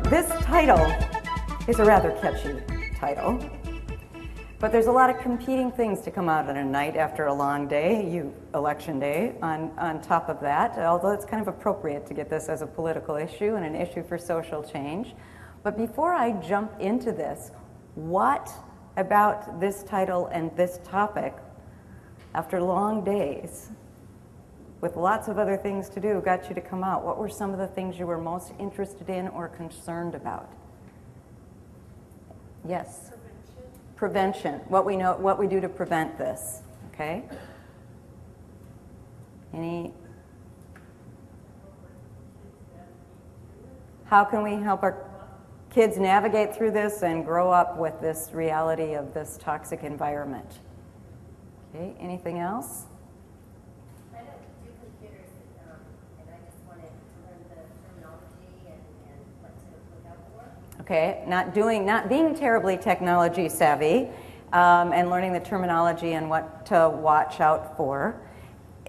This title is a rather catchy title, but there's a lot of competing things to come out on a night after a long day, election day, on top of that, although it's kind of appropriate to get this as a political issue and an issue for social change. But before I jump into this, what about this title and this topic, after long days, with lots of other things to do, got you to come out? What were some of the things you were most interested in or concerned about? Yes? Prevention. What we do to prevent this, okay? How can we help our kids navigate through this and grow up with this reality of this toxic environment? Okay, anything else? I don't do computers, and I just wanted to learn the terminology and what to look out for. Okay, not being terribly technology savvy, and learning the terminology and what to watch out for.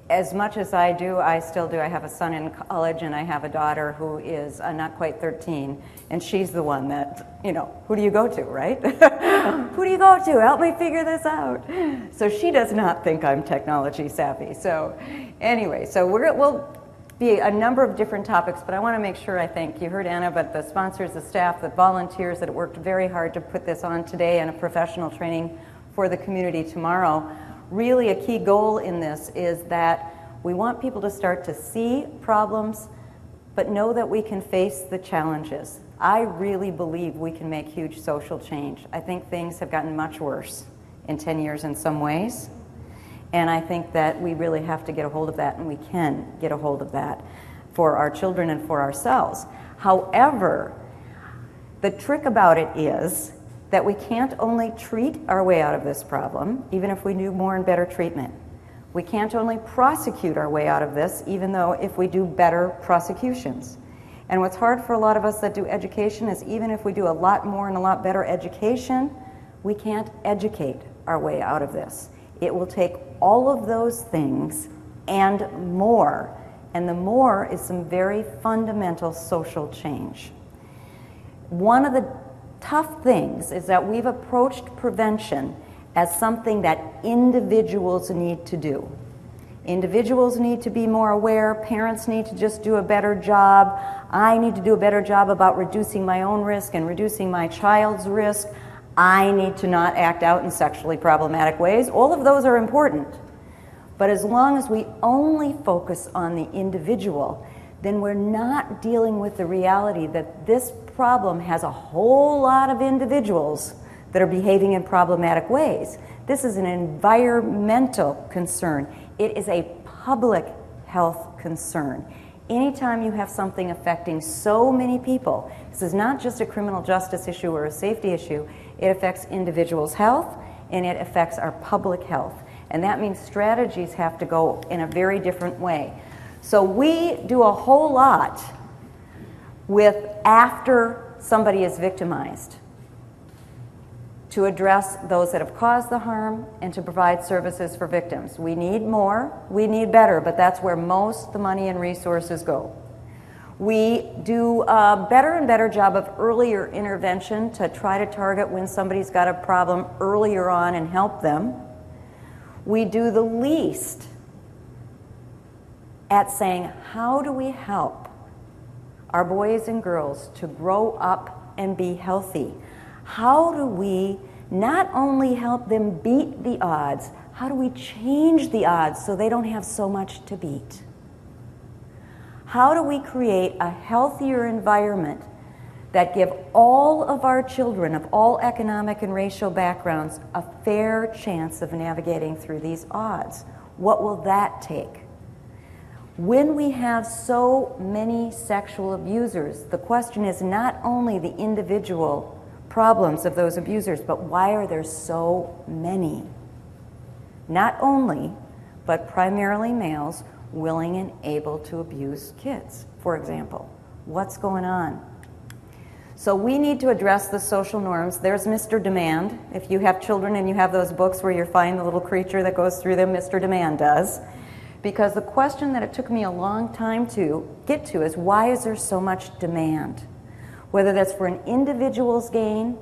As much as I do, I still do. I have a son in college, and I have a daughter who is not quite 13, and she's the one that, who do you go to, right? Who do you go to? Help me figure this out. So she does not think I'm technology savvy. So anyway, so we'll be a number of different topics, but I want to make sure, I think, you heard Anna, but the sponsors, the staff, the volunteers that worked very hard to put this on today and a professional training for the community tomorrow. Really a key goal in this is that we want people to start to see problems, but know that we can face the challenges. I really believe we can make huge social change. I think things have gotten much worse in 10 years in some ways, and I think that we really have to get a hold of that, and we can get a hold of that for our children and for ourselves. However, the trick about it is that we can't only treat our way out of this problem, even if we do more and better treatment. We can't only prosecute our way out of this, even though if we do better prosecutions. And what's hard for a lot of us that do education is even if we do a lot more and a lot better education, we can't educate our way out of this. It will take all of those things and more. And the more is some very fundamental social change. One of the tough things is that we've approached prevention as something that individuals need to do. Individuals need to be more aware, parents need to just do a better job, I need to do a better job about reducing my own risk and reducing my child's risk, I need to not act out in sexually problematic ways. All of those are important. But as long as we only focus on the individual, then we're not dealing with the reality that this problem has a whole lot of individuals that are behaving in problematic ways. This is an environmental concern. It is a public health concern. Anytime you have something affecting so many people, this is not just a criminal justice issue or a safety issue, it affects individuals' health and it affects our public health. And that means strategies have to go in a very different way. So we do a whole lot with after somebody is victimized to address those that have caused the harm and to provide services for victims. We need more, we need better, but that's where most of the money and resources go. We do a better and better job of earlier intervention to try to target when somebody's got a problem earlier on and help them. We do the least at saying, how do we help our boys and girls to grow up and be healthy? How do we not only help them beat the odds, how do we change the odds so they don't have so much to beat? How do we create a healthier environment that give all of our children of all economic and racial backgrounds a fair chance of navigating through these odds? What will that take? When we have so many sexual abusers, the question is not only the individual problems of those abusers, but why are there so many? Not only, but primarily males willing and able to abuse kids, for example. What's going on? So we need to address the social norms. There's Mr. Demand. If you have children and you have those books where you find the little creature that goes through them, Mr. Demand does. Because the question that it took me a long time to get to is, why is there so much demand? whether that's for an individual's gain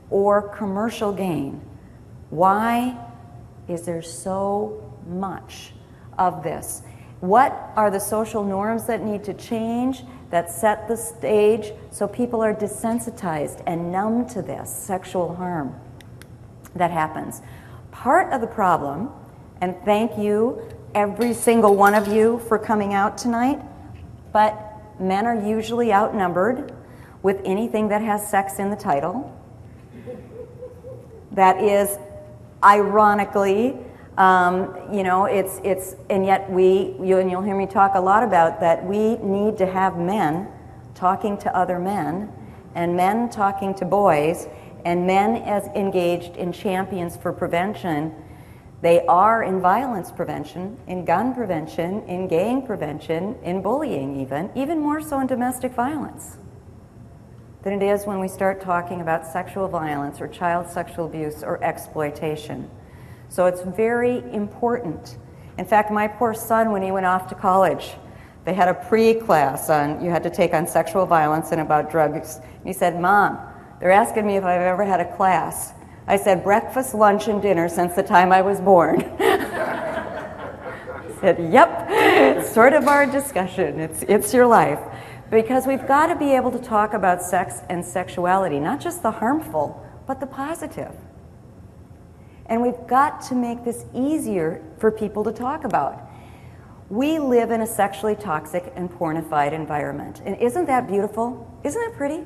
or commercial gain. Why is there so much of this? What are the social norms that need to change, that set the stage so people are desensitized and numb to this sexual harm that happens? Part of the problem, and thank you, every single one of you, for coming out tonight, but men are usually outnumbered with anything that has sex in the title. That is, ironically, and yet you'll hear me talk a lot about that we need to have men talking to other men, and men talking to boys, and men as engaged in champions for prevention. They are in violence prevention, in gun prevention, in gang prevention, in bullying even more so in domestic violence than it is when we start talking about sexual violence or child sexual abuse or exploitation. So it's very important. In fact, my poor son, when he went off to college, they had a pre-class you had to take on sexual violence and about drugs. And he said, "Mom, they're asking me if I've ever had a class." I said, "Breakfast, lunch, and dinner since the time I was born." He said, "Yep, it's sort of our discussion. It's your life." Because we've got to be able to talk about sex and sexuality, not just the harmful, but the positive. And we've got to make this easier for people to talk about. We live in a sexually toxic and pornified environment. And isn't that beautiful? Isn't it pretty?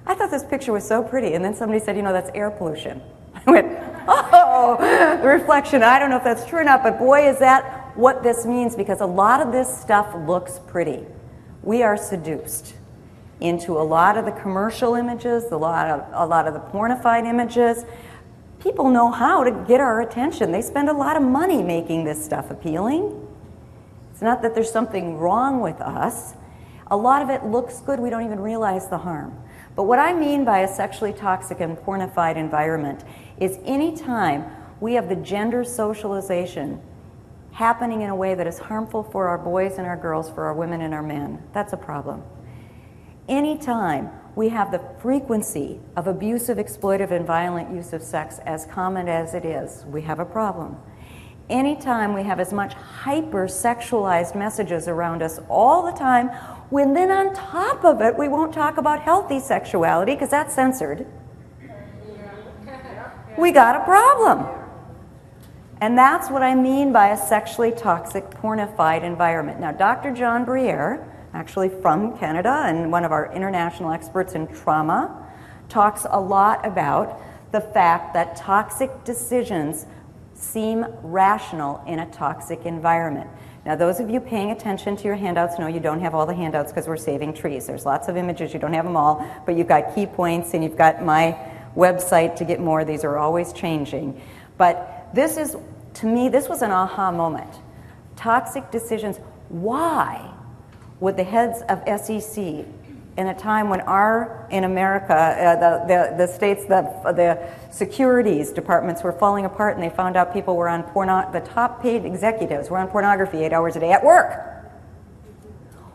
I thought this picture was so pretty, and then somebody said, that's air pollution. I went, oh, the reflection. I don't know if that's true or not, but boy, is that what this means, because a lot of this stuff looks pretty. We are seduced into a lot of the commercial images, a lot of the pornified images. People know how to get our attention. They spend a lot of money making this stuff appealing. It's not that there's something wrong with us. A lot of it looks good. We don't even realize the harm. But what I mean by a sexually toxic and pornified environment is any time we have the gender socialization happening in a way that is harmful for our boys and our girls, for our women and our men, that's a problem. Anytime we have the frequency of abusive, exploitive, and violent use of sex as common as it is, we have a problem. Anytime we have as much hyper-sexualized messages around us all the time, when then on top of it, we won't talk about healthy sexuality because that's censored, we got a problem. And that's what I mean by a sexually toxic, pornified environment. Now, Dr. John Briere, actually from Canada and one of our international experts in trauma, talks a lot about the fact that toxic decisions seem rational in a toxic environment. Now, those of you paying attention to your handouts know you don't have all the handouts because we're saving trees. There's lots of images, you don't have them all, but you've got key points and you've got my website to get more. These are always changing. But this is, to me, this was an aha moment. Toxic decisions. Why would the heads of SEC, in a time when in America, the states, the securities departments were falling apart and they found out people were on the top paid executives were on pornography 8 hours a day at work.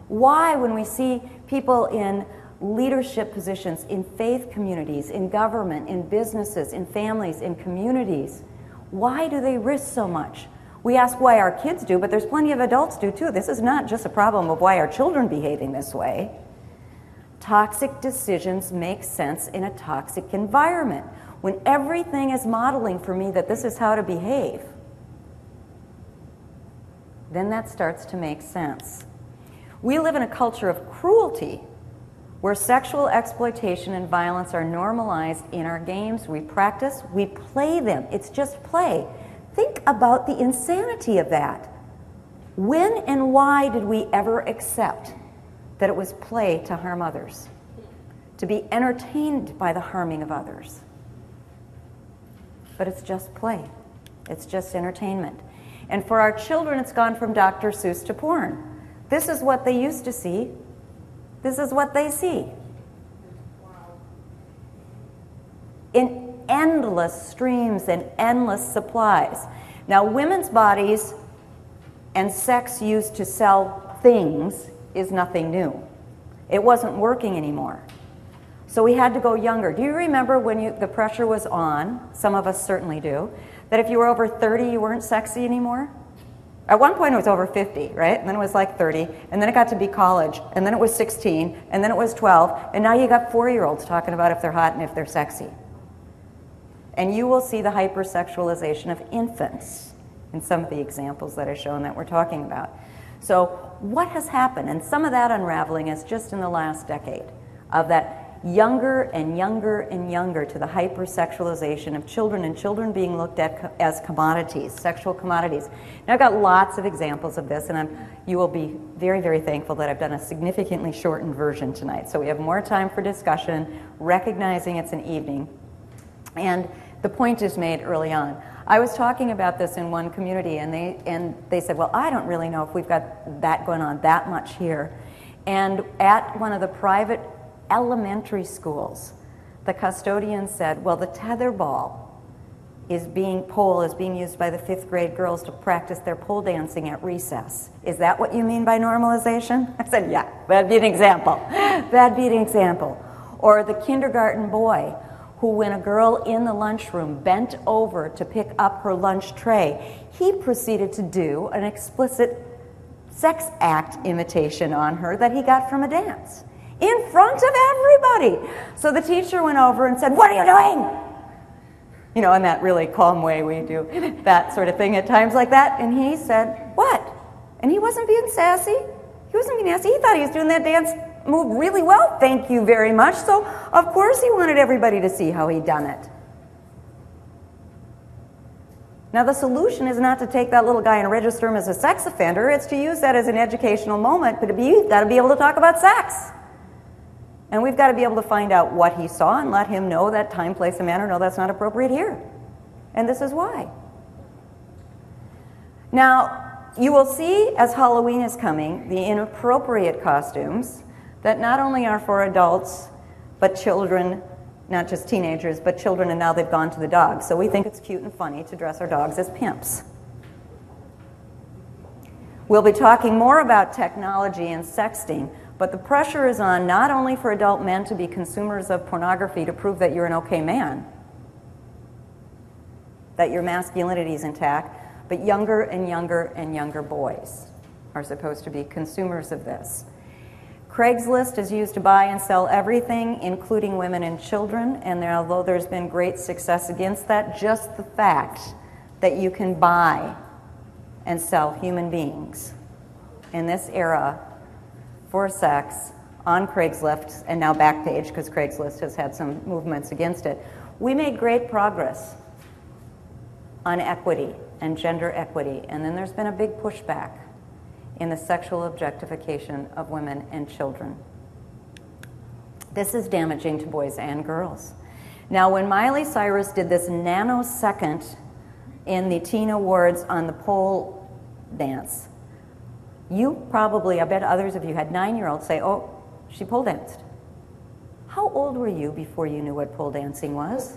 Why, when we see people in leadership positions, in faith communities, in government, in businesses, in families, in communities, why do they risk so much? We ask why our kids do, but there's plenty of adults do too. This is not just a problem of why our children behaving this way. Toxic decisions make sense in a toxic environment. When everything is modeling for me that this is how to behave, then that starts to make sense. We live in a culture of cruelty where sexual exploitation and violence are normalized in our games. We practice, we play them. It's just play. Think about the insanity of that. When and why did we ever accept that it was play to harm others, to be entertained by the harming of others? But it's just play. It's just entertainment. And for our children, it's gone from Dr. Seuss to porn. This is what they used to see. This is what they see. In endless streams and endless supplies. Now, women's bodies and sex used to sell things is nothing new. It wasn't working anymore. So we had to go younger. Do you remember when the pressure was on, some of us certainly do, that if you were over 30, you weren't sexy anymore? At one point it was over 50, right? And then it was like 30, and then it got to be college, and then it was 16, and then it was 12, and now you got 4-year-olds talking about if they're hot and if they're sexy. And you will see the hypersexualization of infants in some of the examples that I've shown that we're talking about. So what has happened? And some of that unraveling is just in the last decade, of that younger and younger and younger to the hypersexualization of children, and children being looked at as commodities, sexual commodities. Now I've got lots of examples of this, and you will be very, very thankful that I've done a significantly shortened version tonight. So we have more time for discussion, recognizing it's an evening. And the point is made early on. I was talking about this in one community, and they said, well, I don't really know if we've got that going on that much here. And at one of the private elementary schools, the custodian said, well, the tetherball pole is being used by the 5th grade girls to practice their pole dancing at recess. Is that what you mean by normalization? I said, yeah, that'd be an example. That'd be an example. Or the kindergarten boy who, when a girl in the lunchroom bent over to pick up her lunch tray, he proceeded to do an explicit sex act imitation on her that he got from a dance in front of everybody. So the teacher went over and said, what are you doing? You know, in that really calm way we do that sort of thing at times like that. And he said, what? And he wasn't being sassy. He wasn't being nasty. He thought he was doing that dance move really well, thank you very much. So of course he wanted everybody to see how he'd done it. Now the solution is not to take that little guy and register him as a sex offender. It's to use that as an educational moment, but you've got to be able to talk about sex. And we've got to be able to find out what he saw and let him know that time, place, and manner, no, that's not appropriate here. And this is why. Now, you will see as Halloween is coming, the inappropriate costumes that not only are for adults, but children, not just teenagers, but children, and now they've gone to the dogs. So we think it's cute and funny to dress our dogs as pimps. We'll be talking more about technology and sexting, but the pressure is on not only for adult men to be consumers of pornography to prove that you're an okay man, that your masculinity is intact, but younger and younger and younger boys are supposed to be consumers of this. Craigslist is used to buy and sell everything, including women and children, and although there's been great success against that, just the fact that you can buy and sell human beings in this era for sex on Craigslist, and now Backpage, because Craigslist has had some movements against it. We made great progress on equity and gender equity, and then there's been a big pushback in the sexual objectification of women and children. This is damaging to boys and girls. Now, when Miley Cyrus did this nanosecond in the teen awards on the pole dance, you probably, I bet others of you had 9-year-olds say, oh, she pole danced. How old were you before you knew what pole dancing was?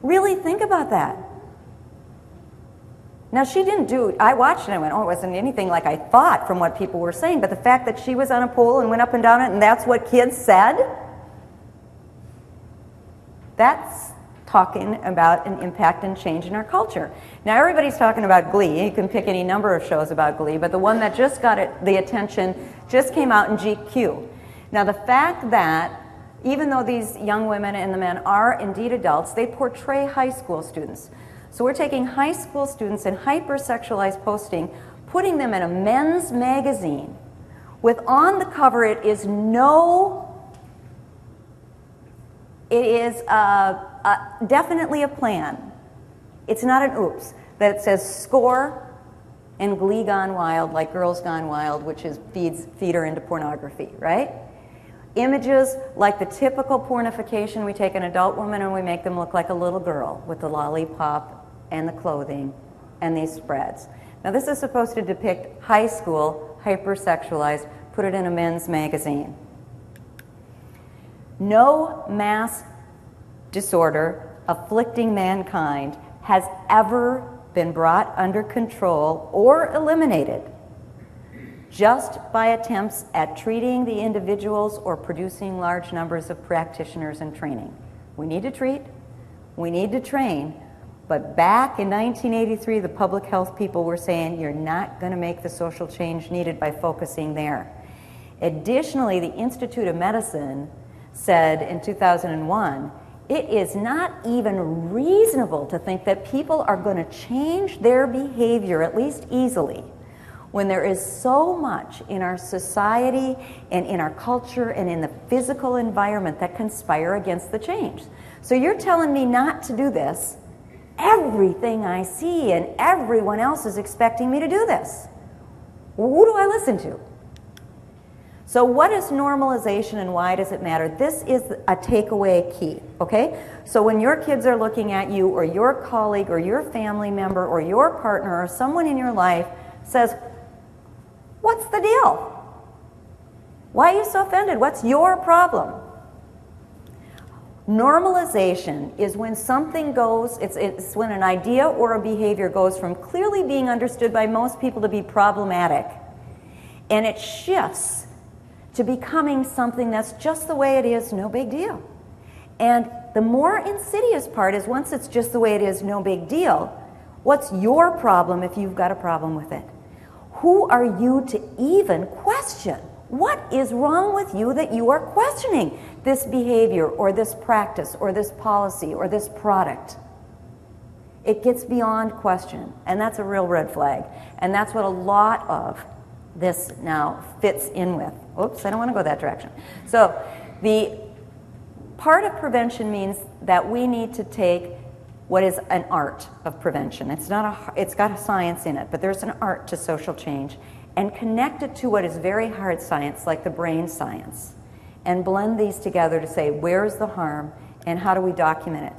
Really think about that. Now, she didn't do, I watched it and I went, oh, it wasn't anything like I thought from what people were saying, but the fact that she was on a pole and went up and down it and that's what kids said, that's talking about an impact and change in our culture. Now, everybody's talking about Glee. You can pick any number of shows about Glee, but the one that just got the attention just came out in GQ. Now, the fact that even though these young women and the men are indeed adults, they portray high school students. So we're taking high school students in hypersexualized posting, putting them in a men's magazine with on the cover it is definitely a plan. It's not an oops. That it says score and Glee Gone Wild, like Girls Gone Wild, which is feed her into pornography, right? Images like the typical pornification, we take an adult woman and we make them look like a little girl with the lollipop and the clothing and these spreads. Now this is supposed to depict high school, hypersexualized, put it in a men's magazine. No mass disorder afflicting mankind has ever been brought under control or eliminated just by attempts at treating the individuals or producing large numbers of practitioners and training. We need to treat, we need to train, but back in 1983, the public health people were saying you're not going to make the social change needed by focusing there. Additionally, the Institute of Medicine said in 2001, it is not even reasonable to think that people are going to change their behavior, at least easily, when there is so much in our society and in our culture and in the physical environment that conspire against the change. So you're telling me not to do this. Everything I see and everyone else is expecting me to do this. Who do I listen to? So what is normalization and why does it matter? This is a takeaway key, okay? So when your kids are looking at you or your colleague or your family member or your partner or someone in your life says, what's the deal? Why are you so offended? What's your problem? Normalization is when something goes, it's when an idea or a behavior goes from clearly being understood by most people to be problematic, and it shifts to becoming something that's just the way it is, no big deal. And the more insidious part is once it's just the way it is, no big deal, what's your problem if you've got a problem with it? Who are you to even question? What is wrong with you that you are questioning this behavior or this practice or this policy or this product? It gets beyond question, and that's a real red flag. And that's what a lot of this now fits in with. Oops, I don't want to go that direction. So the part of prevention means that we need to take what is an art of prevention. It's got a science in it, but there's an art to social change, and connect it to what is very hard science, like the brain science, and blend these together to say, where's the harm, and how do we document it?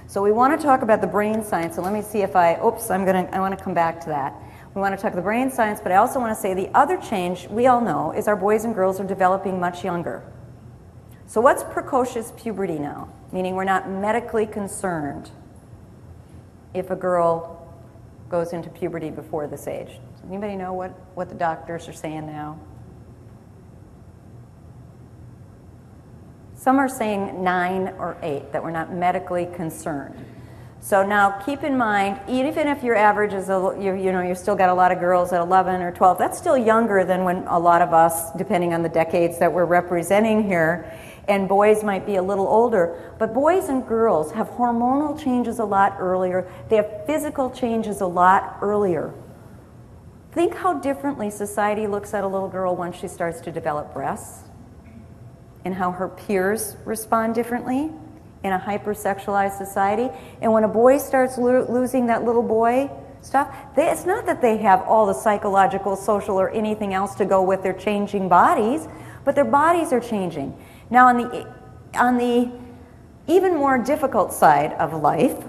So we want to talk about the brain science, and let me see if I want to come back to that. We want to talk the brain science, but I also want to say the other change we all know is our boys and girls are developing much younger. So what's precocious puberty now? Meaning we're not medically concerned if a girl goes into puberty before this age. Does anybody know what the doctors are saying now? Some are saying 9 or 8, that we're not medically concerned. So now keep in mind, even if your average is, you've still got a lot of girls at 11 or 12, that's still younger than when a lot of us, depending on the decades that we're representing here, and boys might be a little older. But boys and girls have hormonal changes a lot earlier. They have physical changes a lot earlier. Think how differently society looks at a little girl once she starts to develop breasts, and how her peers respond differently in a hypersexualized society. And when a boy starts losing that little boy stuff, it's not that they have all the psychological, social, or anything else to go with their changing bodies, but their bodies are changing. Now on the even more difficult side of life,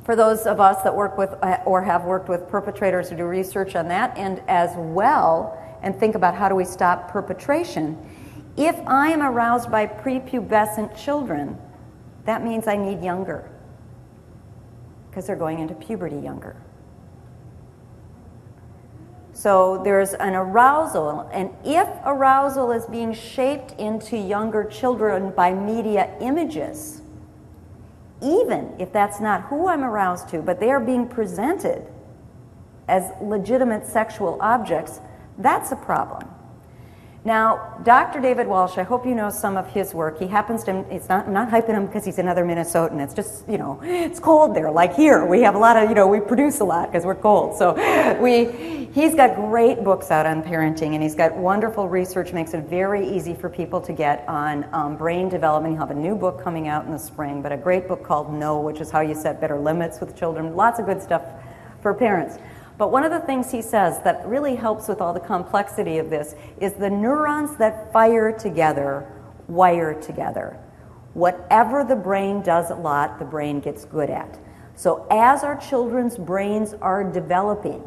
for those of us that work with or have worked with perpetrators who do research on that, and as well, and think about how do we stop perpetration, if I am aroused by prepubescent children, that means I need younger, because they're going into puberty younger. So there's an arousal, and if arousal is being shaped into younger children by media images, even if that's not who I'm aroused to, but they are being presented as legitimate sexual objects, that's a problem. Now, Dr. David Walsh, I hope you know some of his work. He happens to, I'm not hyping him because he's another Minnesotan. It's just, it's cold there, like here. We have a lot of, we produce a lot because we're cold. So he's got great books out on parenting, and he's got wonderful research, makes it very easy for people to get on brain development. He'll have a new book coming out in the spring, but a great book called No, which is how you set better limits with children. Lots of good stuff for parents. But one of the things he says that really helps with all the complexity of this is the neurons that fire together wire together. Whatever the brain does a lot, the brain gets good at. So as our children's brains are developing,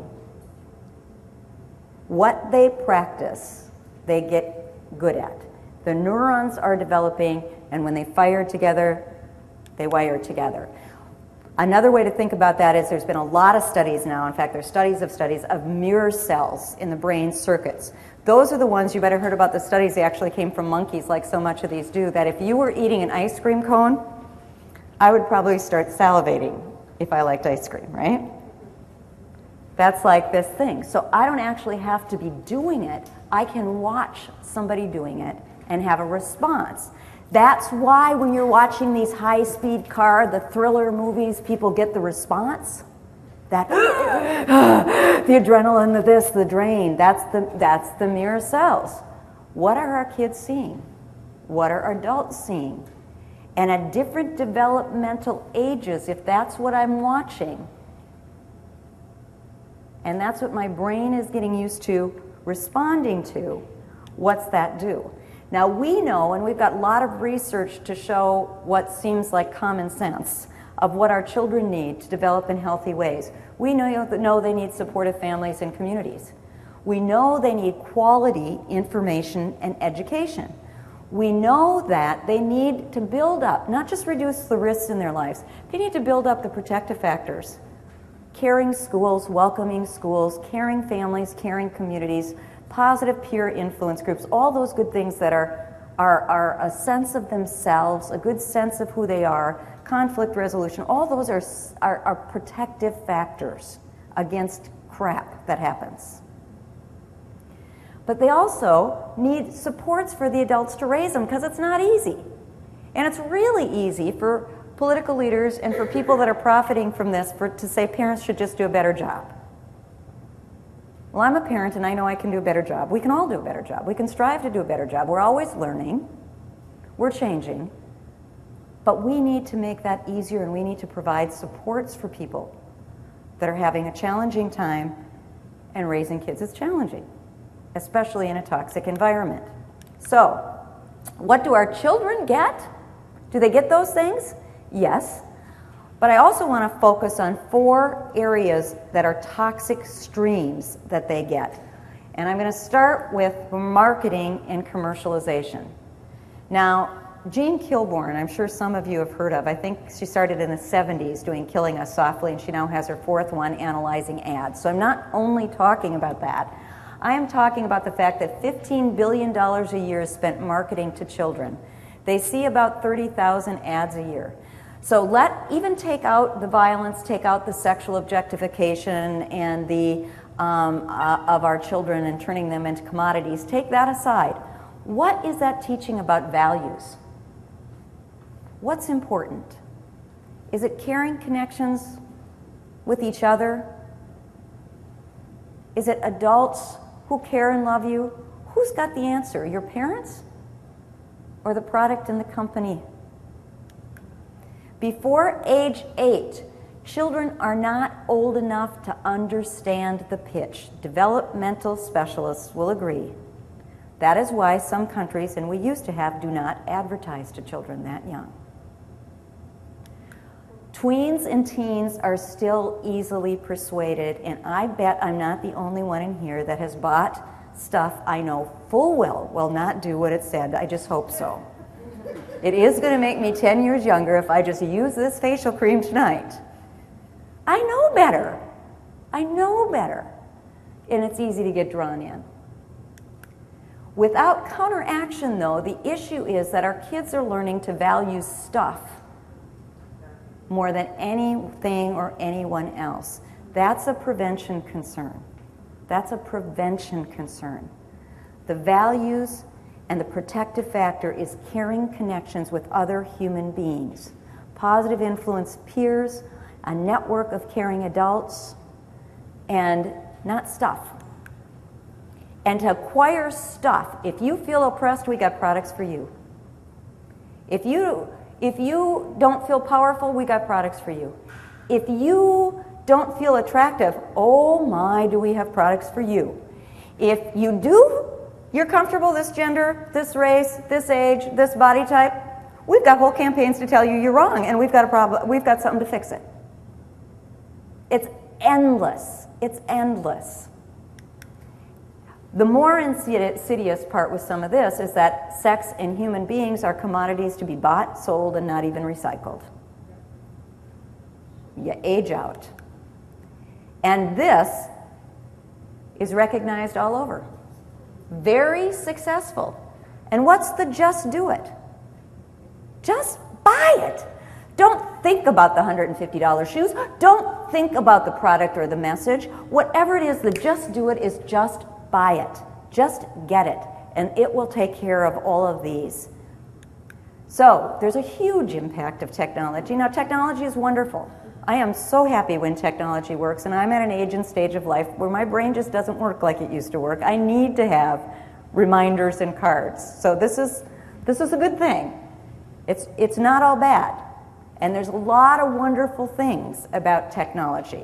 what they practice, they get good at. The neurons are developing, and when they fire together, they wire together. Another way to think about that is there's been a lot of studies now, in fact there's studies of mirror cells in the brain circuits. Those are the ones, you better heard about the studies, they actually came from monkeys like so much of these do, that if you were eating an ice cream cone, I would probably start salivating if I liked ice cream, right? That's like this thing. So I don't actually have to be doing it. I can watch somebody doing it and have a response. That's why when you're watching these high-speed car, the thriller movies, people get the response. That the adrenaline, the this, the drain, that's the mirror cells. What are our kids seeing? What are adults seeing? And at different developmental ages, if that's what I'm watching, and that's what my brain is getting used to responding to, what's that do? Now we know, and we've got a lot of research to show what seems like common sense of what our children need to develop in healthy ways. We know they need supportive families and communities. We know they need quality information and education. We know that they need to build up, not just reduce the risks in their lives, they need to build up the protective factors. Caring schools, welcoming schools, caring families, caring communities, positive peer influence groups, all those good things that are a sense of themselves, a good sense of who they are, conflict resolution, all those are protective factors against crap that happens. But they also need supports for the adults to raise them because it's not easy. And it's really easy for political leaders and for people that are profiting from this to say parents should just do a better job. Well, I'm a parent and I know I can do a better job. We can all do a better job. We can strive to do a better job. We're always learning. We're changing. But we need to make that easier and we need to provide supports for people that are having a challenging time, and raising kids is challenging, especially in a toxic environment. So, what do our children get? Do they get those things? Yes. But I also want to focus on 4 areas that are toxic streams that they get. And I'm going to start with marketing and commercialization. Now, Jean Kilbourne, I'm sure some of you have heard of. I think she started in the 70s doing Killing Us Softly, and she now has her 4th one, Analyzing Ads. So I'm not only talking about that. I am talking about the fact that $15 billion a year is spent marketing to children. They see about 30,000 ads a year. So even take out the violence, take out the sexual objectification and the of our children and turning them into commodities. Take that aside. What is that teaching about values? What's important? Is it caring connections with each other? Is it adults who care and love you? Who's got the answer? Your parents or the product and the company? Before age 8, children are not old enough to understand the pitch. Developmental specialists will agree. That is why some countries, and we used to have, do not advertise to children that young. Tweens and teens are still easily persuaded, and I bet I'm not the only one in here that has bought stuff I know full well will not do what it said. I just hope so. It is going to make me 10 years younger if I just use this facial cream tonight. I know better. I know better. And it's easy to get drawn in. Without counteraction, though, the issue is that our kids are learning to value stuff more than anything or anyone else. That's a prevention concern. That's a prevention concern. The values and the protective factor is caring connections with other human beings. Positive influence peers, a network of caring adults, and not stuff. And to acquire stuff, if you feel oppressed, we got products for you. If you don't feel powerful, we got products for you. If you don't feel attractive, oh my, do we have products for you. If you do, you're comfortable, this gender, this race, this age, this body type, we've got whole campaigns to tell you you're wrong, and we've got a problem, we've got something to fix it. It's endless. It's endless. The more insidious part with some of this is that sex and human beings are commodities to be bought, sold, and not even recycled. you age out. And this is recognized all over. Very successful. And what's the just do it? Just buy it. Don't think about the $150 shoes. Don't think about the product or the message. Whatever it is, the just do it is just buy it. Just get it. And it will take care of all of these. So there's a huge impact of technology. Now, technology is wonderful. I am so happy when technology works, and I'm at an age and stage of life where my brain just doesn't work like it used to work. I need to have reminders and cards. So this is a good thing. It's not all bad. And there's a lot of wonderful things about technology.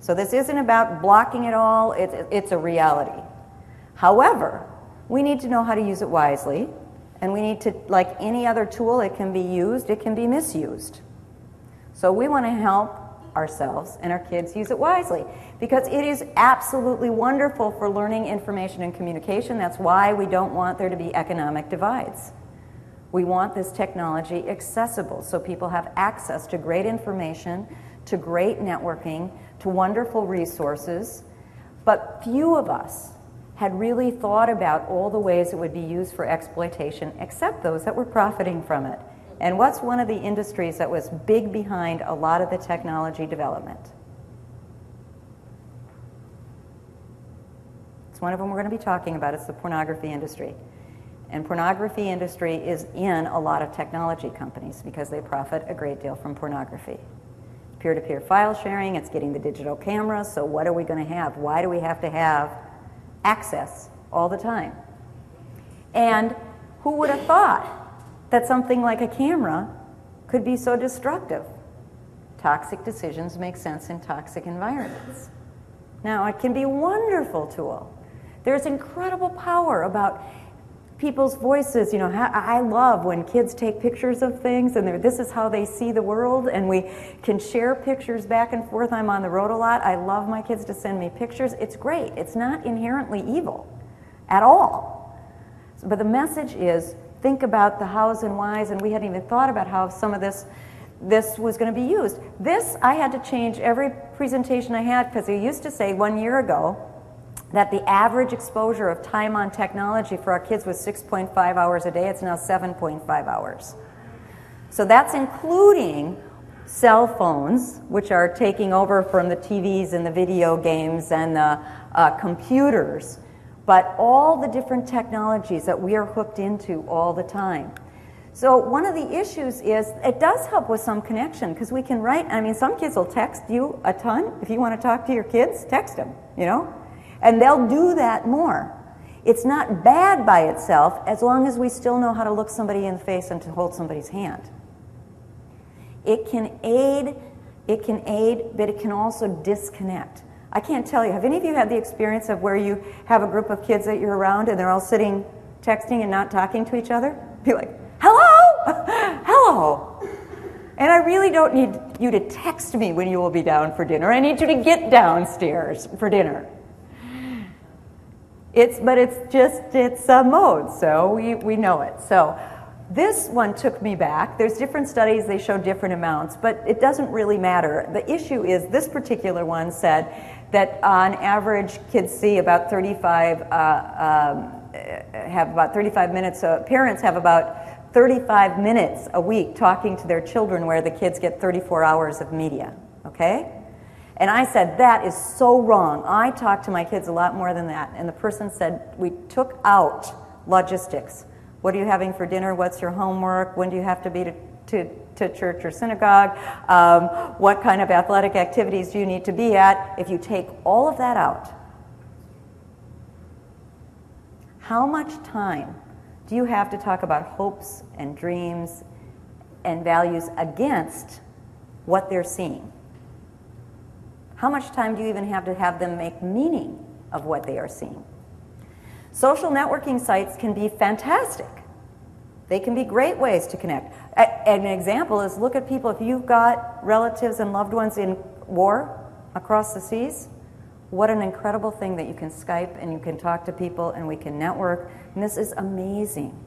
So this isn't about blocking it all, it's a reality. However, we need to know how to use it wisely, and we need to, like any other tool, it can be used, it can be misused. So we want to help ourselves and our kids use it wisely, because it is absolutely wonderful for learning, information, and communication. That's why we don't want there to be economic divides. We want this technology accessible so people have access to great information, to great networking, to wonderful resources. But few of us had really thought about all the ways it would be used for exploitation, except those that were profiting from it. And what's one of the industries that was big behind a lot of the technology development? It's one of them we're going to be talking about. It's the pornography industry. And pornography industry is in a lot of technology companies because they profit a great deal from pornography. Peer-to-peer file sharing, it's getting the digital cameras, so what are we going to have? Why do we have to have access all the time? And who would have thought that something like a camera could be so destructive? Toxic decisions make sense in toxic environments. Now, it can be a wonderful tool. There's incredible power about people's voices. You know, I love when kids take pictures of things and this is how they see the world, and we can share pictures back and forth. I'm on the road a lot. I love my kids to send me pictures. It's great. It's not inherently evil at all. But the message is, think about the hows and whys, and we hadn't even thought about how some of this was going to be used. This, I had to change every presentation I had, because they used to say 1 year ago that the average exposure of time on technology for our kids was 6.5 hours a day. It's now 7.5 hours. So that's including cell phones, which are taking over from the TVs and the video games and the computers, but all the different technologies that we are hooked into all the time. So one of the issues is it does help with some connection, because we can write. I mean, some kids will text you a ton. If you want to talk to your kids, text them, you know? And they'll do that more. It's not bad by itself as long as we still know how to look somebody in the face and to hold somebody's hand. It can aid, but it can also disconnect. I can't tell you, have any of you had the experience of where you have a group of kids that you're around and they're all sitting texting and not talking to each other? Be like, hello? Hello? And I really don't need you to text me when you will be down for dinner. I need you to get downstairs for dinner. It's a mode, so we know it. So this one took me back. There's different studies, they show different amounts, but it doesn't really matter. The issue is this particular one said that on average kids see about 35, have about 35 minutes, parents have about 35 minutes a week talking to their children, where the kids get 34 hours of media, okay? And I said, that is so wrong. I talk to my kids a lot more than that. And the person said, we took out logistics. What are you having for dinner? What's your homework? When do you have to be to church or synagogue? What kind of athletic activities do you need to be at? If you take all of that out, how much time do you have to talk about hopes and dreams and values against what they're seeing? How much time do you even have to have them make meaning of what they are seeing? Social networking sites can be fantastic. They can be great ways to connect. An example is, look at people, if you've got relatives and loved ones in war across the seas, what an incredible thing that you can Skype and you can talk to people and we can network. And this is amazing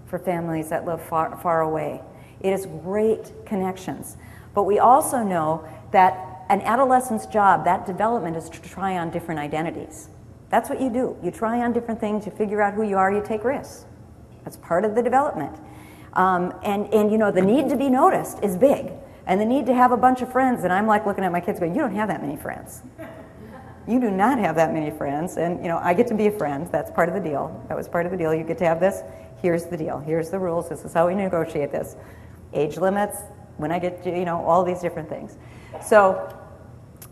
for families that live far, far away. It is great connections. But we also know that an adolescent's job, that development, is to try on different identities. That's what you do. You try on different things, you figure out who you are, you take risks. That's part of the development. And you know, the need to be noticed is big. And the need to have a bunch of friends, and I'm like looking at my kids going, you don't have that many friends. You do not have that many friends. And you know, I get to be a friend. That's part of the deal. That was part of the deal. You get to have this. Here's the deal. Here's the rules. This is how we negotiate this. Age limits, when I get to, you know, all these different things. So,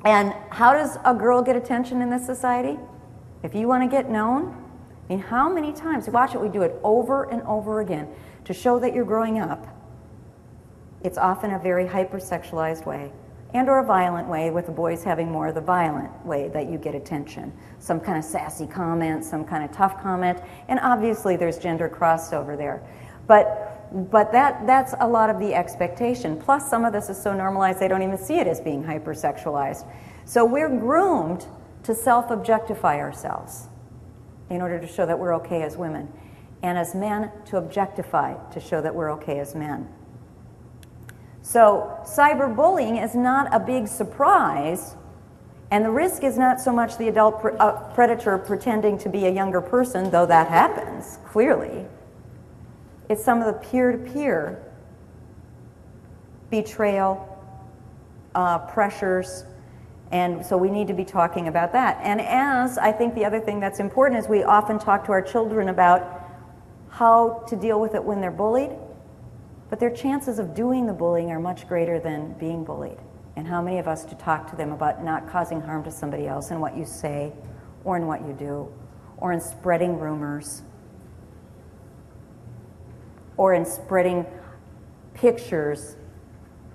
and how does a girl get attention in this society? If you want to get known, I mean, how many times, watch it, we do it over and over again to show that you're growing up. It's often a very hypersexualized way, and or a violent way, with the boys having more of the violent way that you get attention. Some kind of sassy comment, some kind of tough comment, and obviously there's gender crossover there. But that's a lot of the expectation. Plus some of this is so normalized they don't even see it as being hypersexualized. So we're groomed to self-objectify ourselves in order to show that we're okay as women, and as men to objectify to show that we're okay as men. So cyberbullying is not a big surprise, and the risk is not so much the adult predator pretending to be a younger person, though that happens, clearly. It's some of the peer-to-peer betrayal, pressures, and so we need to be talking about that. And as I think the other thing that's important is we often talk to our children about how to deal with it when they're bullied, but their chances of doing the bullying are much greater than being bullied. And how many of us to talk to them about not causing harm to somebody else in what you say, or in what you do, or in spreading rumors, or in spreading pictures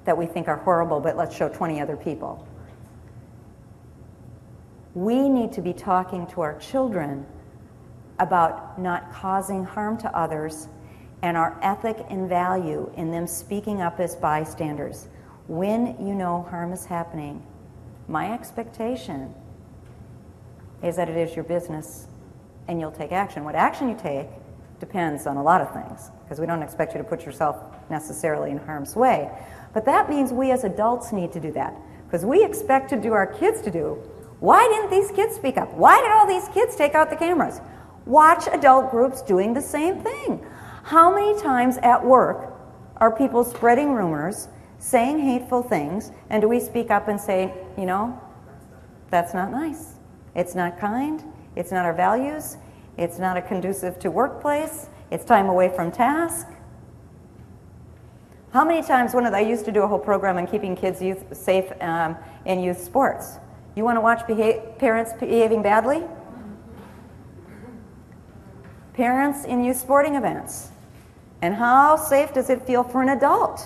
that we think are horrible, but let's show 20 other people. We need to be talking to our children about not causing harm to others, and our ethic and value in them speaking up as bystanders. When you know harm is happening, my expectation is that it is your business and you'll take action. What action you take depends on a lot of things, because we don't expect you to put yourself necessarily in harm's way. But that means we as adults need to do that, because we expect to do our kids to do. Why didn't these kids speak up? Why did all these kids take out the cameras? Watch adult groups doing the same thing. How many times at work are people spreading rumors, saying hateful things, and do we speak up and say, you know, that's not nice. It's not kind. It's not our values. It's not a conducive to workplace. It's time away from task. How many times, I used to do a whole program on keeping kids safe in youth sports. You want to watch parents behaving badly? Parents in youth sporting events. And how safe does it feel for an adult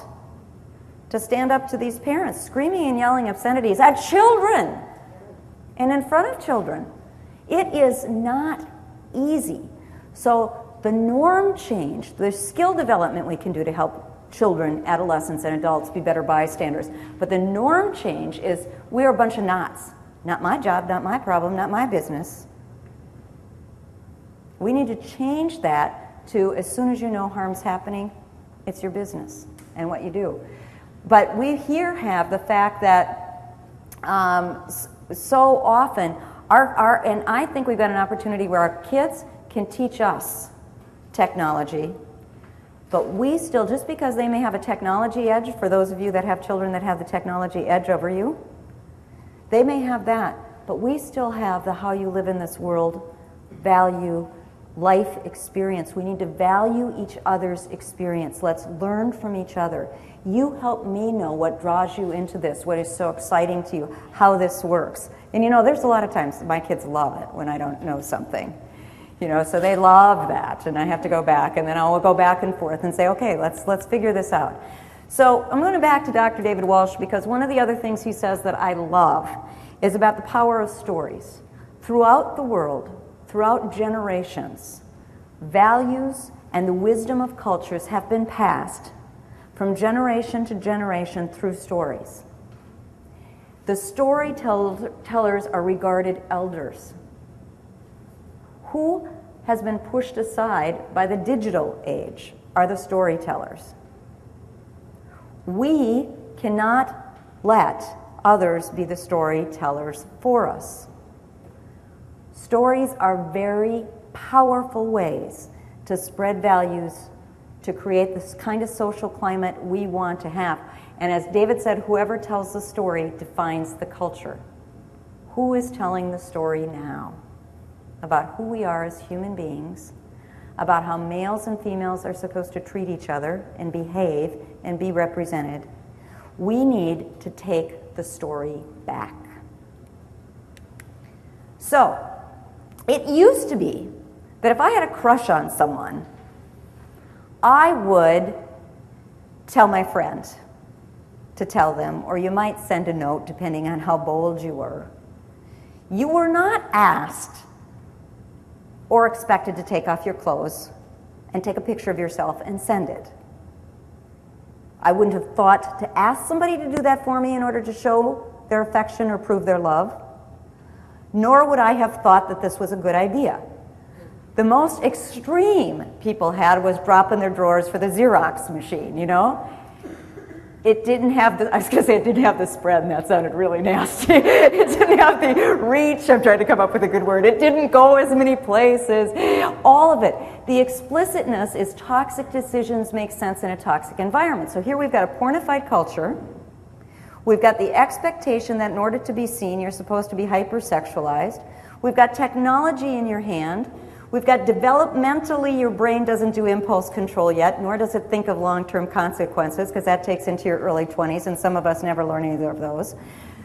to stand up to these parents screaming and yelling obscenities at children and in front of children? It is not easy. So the norm change, the skill development we can do to help children, adolescents, and adults be better bystanders. But the norm change is we're a bunch of knots. Not my job, not my problem, not my business. We need to change that to, as soon as you know harm's happening, it's your business and what you do. But we here have the fact that so often, and I think we've got an opportunity where our kids can teach us technology, but we still, just because they may have a technology edge, for those of you that have children that have the technology edge over you, they may have that, but we still have the how you live in this world value, life experience. We need to value each other's experience. Let's learn from each other. You help me know what draws you into this, what is so exciting to you, how this works. And you know, there's a lot of times my kids love it when I don't know something. You know, so they love that, and I have to go back, and then I'll go back and forth and say, okay, let's figure this out. So I'm going back to Dr. David Walsh, because one of the other things he says that I love is about the power of stories. Throughout the world, throughout generations, values and the wisdom of cultures have been passed from generation to generation through stories. The storytellers are regarded elders. Who has been pushed aside by the digital age are the storytellers. We cannot let others be the storytellers for us. Stories are very powerful ways to spread values, to create this kind of social climate we want to have. And as David said, whoever tells the story defines the culture. Who is telling the story now about who we are as human beings, about how males and females are supposed to treat each other and behave and be represented? We need to take the story back. So, it used to be that if I had a crush on someone, I would tell my friend to tell them, or you might send a note depending on how bold you were. You were not asked or expected to take off your clothes and take a picture of yourself and send it. I wouldn't have thought to ask somebody to do that for me in order to show their affection or prove their love, nor would I have thought that this was a good idea. The most extreme people had was dropping their drawers for the Xerox machine, you know? It didn't have the, I was going to say it didn't have the spread, and that sounded really nasty. It didn't have the reach. I'm trying to come up with a good word. It didn't go as many places. All of it. The explicitness is toxic decisions make sense in a toxic environment. So here we've got a pornified culture. We've got the expectation that in order to be seen, you're supposed to be hypersexualized. We've got technology in your hand. We've got developmentally, your brain doesn't do impulse control yet, nor does it think of long-term consequences, because that takes into your early 20s, and some of us never learn either of those.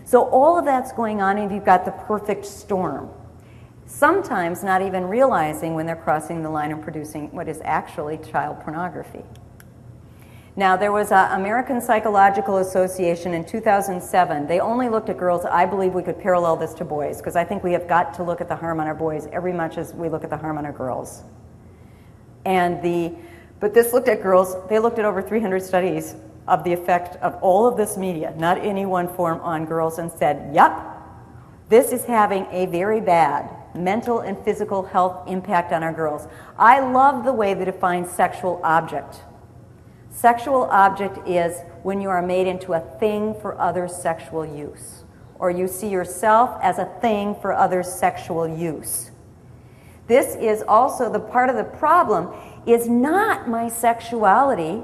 So all of that's going on, and you've got the perfect storm. Sometimes not even realizing when they're crossing the line and producing what is actually child pornography. Now, there was an American Psychological Association in 2007. They only looked at girls. I believe we could parallel this to boys, because I think we have got to look at the harm on our boys every much as we look at the harm on our girls. But this looked at girls. They looked at over 300 studies of the effect of all of this media, not any one form, on girls, and said, yep, this is having a very bad mental and physical health impact on our girls. I love the way they define sexual object. Sexual object is when you are made into a thing for others' sexual use, or you see yourself as a thing for others' sexual use. This is also the part of the problem is not my sexuality.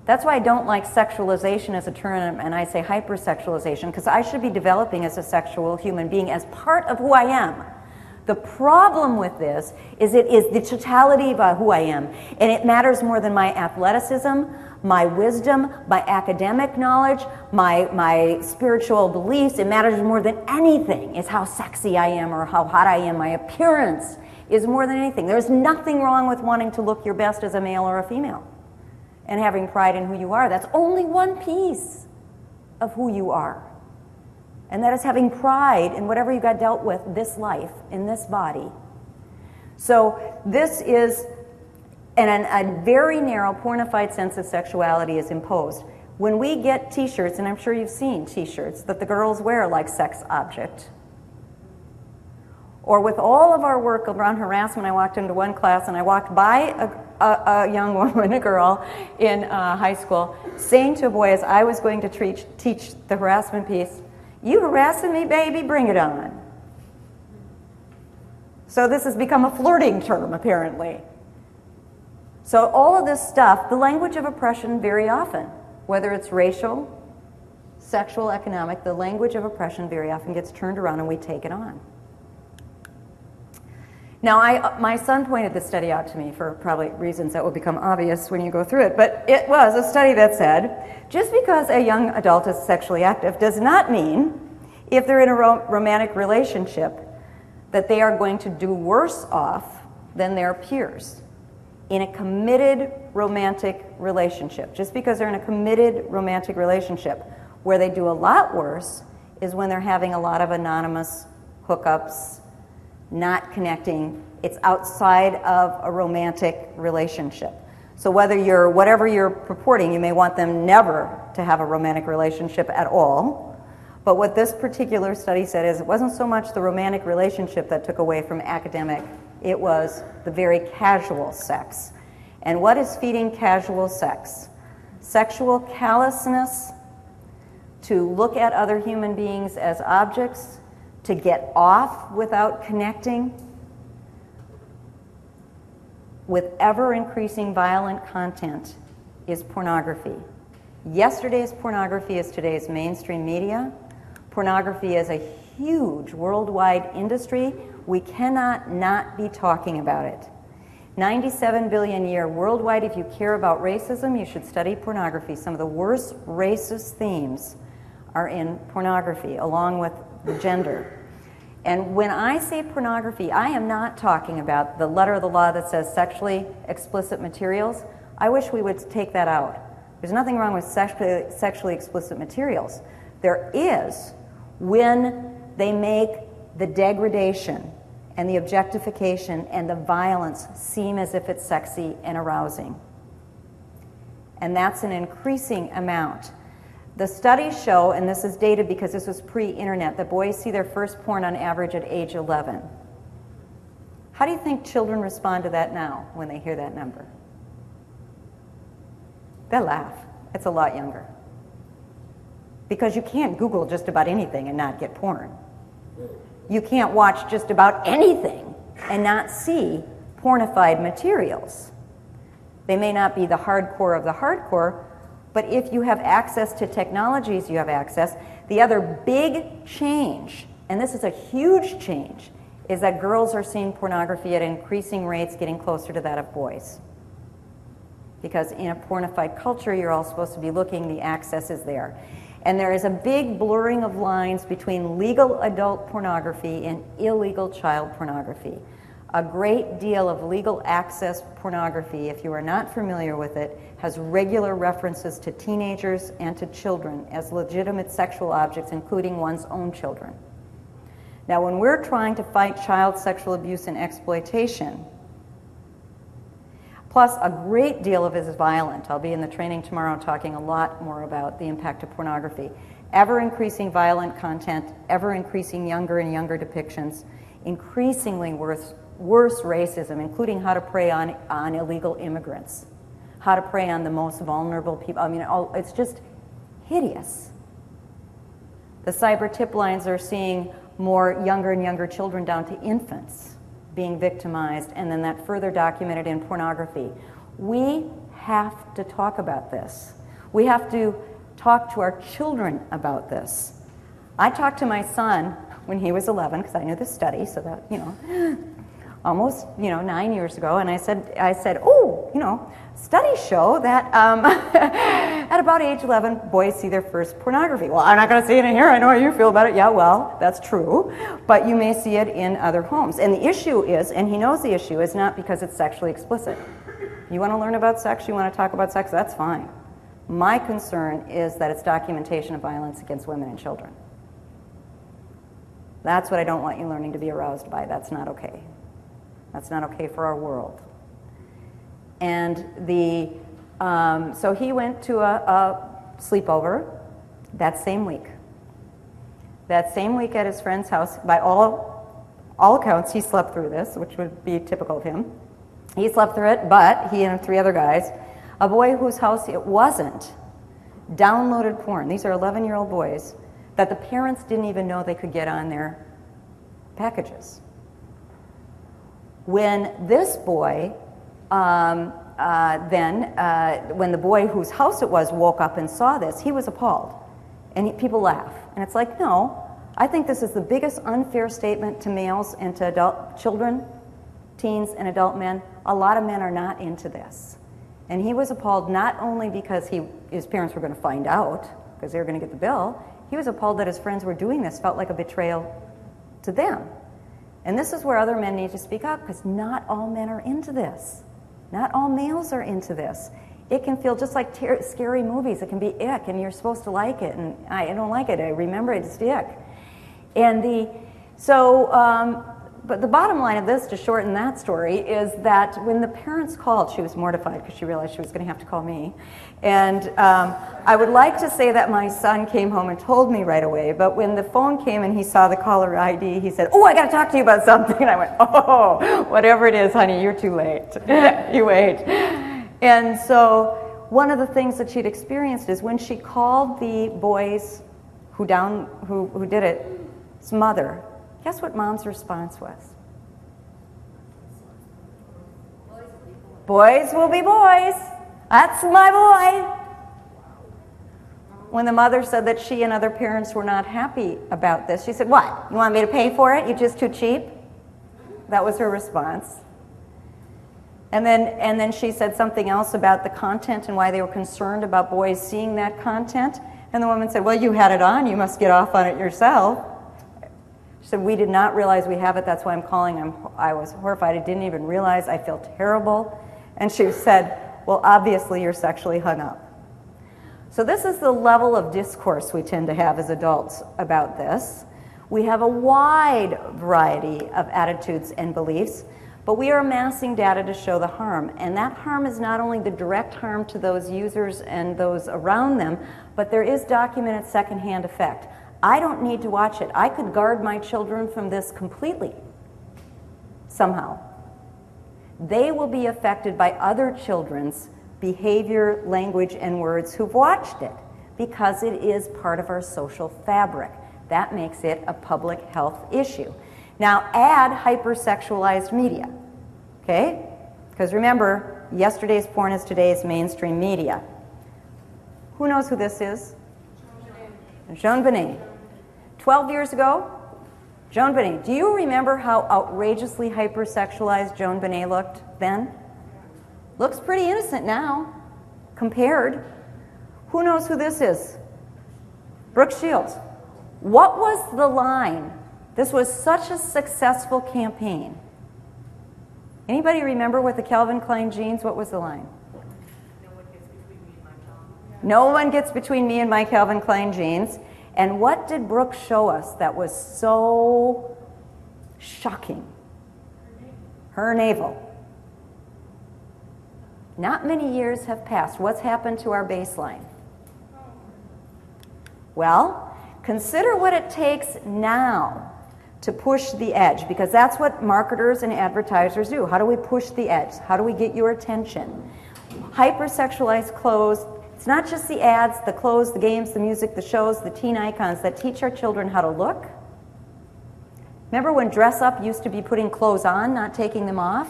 That's why I don't like sexualization as a term, and I say hypersexualization, because I should be developing as a sexual human being as part of who I am. The problem with this is it is the totality of who I am, and it matters more than my athleticism, my wisdom, my academic knowledge, my spiritual beliefs. It matters more than anything is how sexy I am or how hot I am. My appearance is more than anything. There's nothing wrong with wanting to look your best as a male or a female and having pride in who you are. That's only one piece of who you are. And that is having pride in whatever you got dealt with this life, in this body. So this is, and a very narrow, pornified sense of sexuality is imposed. When we get t-shirts, and I'm sure you've seen t-shirts that the girls wear like sex object, or with all of our work around harassment, I walked into one class and I walked by a young woman, a girl in high school, saying to a boy as I was going to teach the harassment piece, "You harassing me, baby? Bring it on." So this has become a flirting term, apparently. So all of this stuff, the language of oppression very often, whether it's racial, sexual, economic, the language of oppression very often gets turned around and we take it on. Now, my son pointed this study out to me for probably reasons that will become obvious when you go through it, but it was a study that said, just because a young adult is sexually active does not mean, if they're in a romantic relationship, that they are going to do worse off than their peers. In a committed romantic relationship, just because they're in a committed romantic relationship, where they do a lot worse is when they're having a lot of anonymous hookups, not connecting. It's outside of a romantic relationship. So whatever you're purporting, you may want them never to have a romantic relationship at all. But what this particular study said is it wasn't so much the romantic relationship that took away from academic, it was the very casual sex. And what is feeding casual sex? Sexual callousness, to look at other human beings as objects, to get off without connecting with ever-increasing violent content is pornography. Yesterday's pornography is today's mainstream media. Pornography is a huge worldwide industry. We cannot not be talking about it. 97 billion a year worldwide. If you care about racism, you should study pornography. Some of the worst racist themes are in pornography, along with the gender. And when I say pornography, I am not talking about the letter of the law that says sexually explicit materials. I wish we would take that out. There's nothing wrong with sexually explicit materials. There is when they make the degradation and the objectification and the violence seem as if it's sexy and arousing. And that's an increasing amount. The studies show, and this is dated because this was pre-internet, that boys see their first porn on average at age 11. How do you think children respond to that now when they hear that number? They'll laugh. It's a lot younger. Because you can't Google just about anything and not get porn. You can't watch just about anything and not see pornified materials. They may not be the hardcore of the hardcore, but if you have access to technologies, you have access. The other big change, and this is a huge change, is that girls are seeing pornography at increasing rates, getting closer to that of boys. Because in a pornified culture, you're all supposed to be looking, the access is there. And there is a big blurring of lines between legal adult pornography and illegal child pornography. A great deal of legal access pornography, if you are not familiar with it, has regular references to teenagers and to children as legitimate sexual objects, including one's own children. Now, when we're trying to fight child sexual abuse and exploitation, plus a great deal of it is violent. I'll be in the training tomorrow talking a lot more about the impact of pornography. Ever-increasing violent content, ever-increasing younger and younger depictions, increasingly worse racism, including how to prey on illegal immigrants, how to prey on the most vulnerable people. I mean, it's just hideous. The cyber tip lines are seeing more younger and younger children down to infants being victimized, and then that further documented in pornography. We have to talk about this. We have to talk to our children about this. I talked to my son when he was 11, because I knew the study, so that, almost, 9 years ago, and I said, oh, studies show that at about age 11, boys see their first pornography. Well, I'm not going to say it in here. I know how you feel about it. Yeah, well, that's true. But you may see it in other homes. And the issue is, and he knows the issue, is not because it's sexually explicit. You want to learn about sex, you want to talk about sex, that's fine. My concern is that it's documentation of violence against women and children. That's what I don't want you learning to be aroused by. That's not okay. That's not okay for our world. And so he went to a sleepover that same week. That same week at his friend's house, by all accounts, he slept through this, which would be typical of him. He slept through it, but he and 3 other guys, a boy whose house it wasn't, downloaded porn. These are 11-year-old boys that the parents didn't even know they could get on their packages. When this boy, when the boy whose house it was woke up and saw this, he was appalled. And people laugh. And it's like, no, I think this is the biggest unfair statement to males and to adult children, teens and adult men. A lot of men are not into this. And he was appalled not only because his parents were going to find out, because they were going to get the bill, he was appalled that his friends were doing this, felt like a betrayal to them. And this is where other men need to speak up, because not all men are into this. Not all males are into this. It can feel just like scary movies. It can be ick, and you're supposed to like it, and I don't like it. I remember it's ick. And but the bottom line of this, to shorten that story, is that when the parents called, she was mortified because she realized she was going to have to call me. And I would like to say that my son came home and told me right away, but when the phone came and he saw the caller ID, he said, oh, I got to talk to you about something. And I went, oh, whatever it is, honey, you're too late. You wait. And so one of the things that she'd experienced is when she called the boys who did it, his mother. Guess what mom's response was? Boys will be boys. That's my boy. When the mother said that she and other parents were not happy about this, she said, what? You want me to pay for it? You're just too cheap? That was her response. And then she said something else about the content and why they were concerned about boys seeing that content. And the woman said, well, you had it on. You must get off on it yourself. She said, we did not realize we have it. That's why I'm calling. I was horrified. I didn't even realize. I feel terrible. And she said, well, obviously you're sexually hung up. So this is the level of discourse we tend to have as adults about this. We have a wide variety of attitudes and beliefs, but we are amassing data to show the harm. And that harm is not only the direct harm to those users and those around them, but there is documented secondhand effect. I don't need to watch it. I could guard my children from this completely, somehow. They will be affected by other children's behavior, language, and words who've watched it because it is part of our social fabric. That makes it a public health issue. Now add hypersexualized media, okay? Because remember, yesterday's porn is today's mainstream media. Who knows who this is? Joan Benet. 12 years ago, Joan Benet. Do you remember how outrageously hypersexualized Joan Benet looked then? Looks pretty innocent now, compared. Who knows who this is? Brooke Shields. What was the line? This was such a successful campaign. Anybody remember with the Calvin Klein jeans, what was the line? No one gets between me and my Calvin Klein jeans. And what did Brooke show us that was so shocking? Her navel. Not many years have passed. What's happened to our baseline? Well, consider what it takes now to push the edge, because that's what marketers and advertisers do. How do we push the edge? How do we get your attention? Hypersexualized clothes. It's not just the ads, the clothes, the games, the music, the shows, the teen icons that teach our children how to look. Remember when dress up used to be putting clothes on, not taking them off?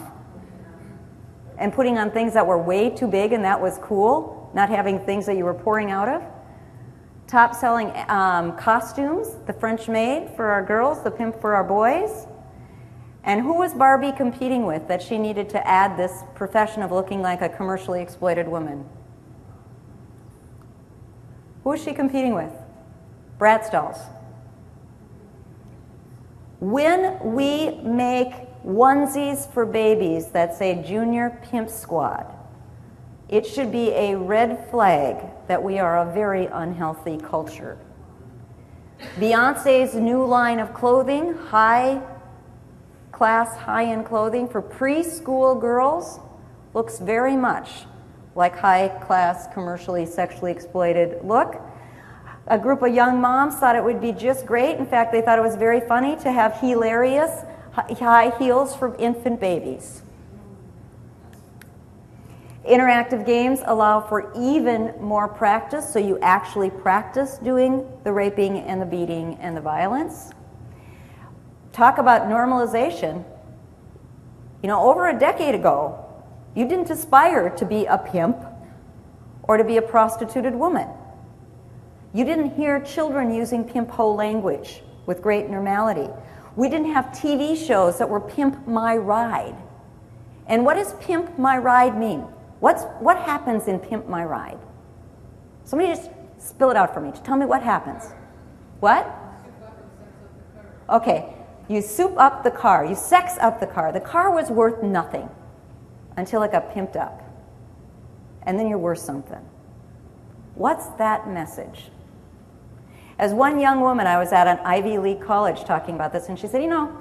And putting on things that were way too big and that was cool, not having things that you were pouring out of. Top selling costumes, the French maid for our girls, the pimp for our boys. And who was Barbie competing with that she needed to add this profession of looking like a commercially exploited woman? Who was she competing with? Bratz dolls. When we make onesies for babies that say Junior Pimp Squad, it should be a red flag that we are a very unhealthy culture. Beyonce's new line of clothing, high-class, high-end clothing for preschool girls, looks very much like high-class, commercially, sexually exploited look. A group of young moms thought it would be just great. In fact, they thought it was very funny to have hilarious high heels for infant babies. Interactive games allow for even more practice, so you actually practice doing the raping and the beating and the violence. Talk about normalization. You know, over a decade ago, you didn't aspire to be a pimp or to be a prostituted woman. You didn't hear children using pimp ho language with great normality. We didn't have TV shows that were Pimp My Ride. And what does Pimp My Ride mean? What happens in Pimp My Ride? Somebody just spill it out for me. Just tell me what happens. What? Okay, you soup up the car. You sex up the car. The car was worth nothing until it got pimped up. And then you're worth something. What's that message? As one young woman, I was at an Ivy League college talking about this, and she said, you know,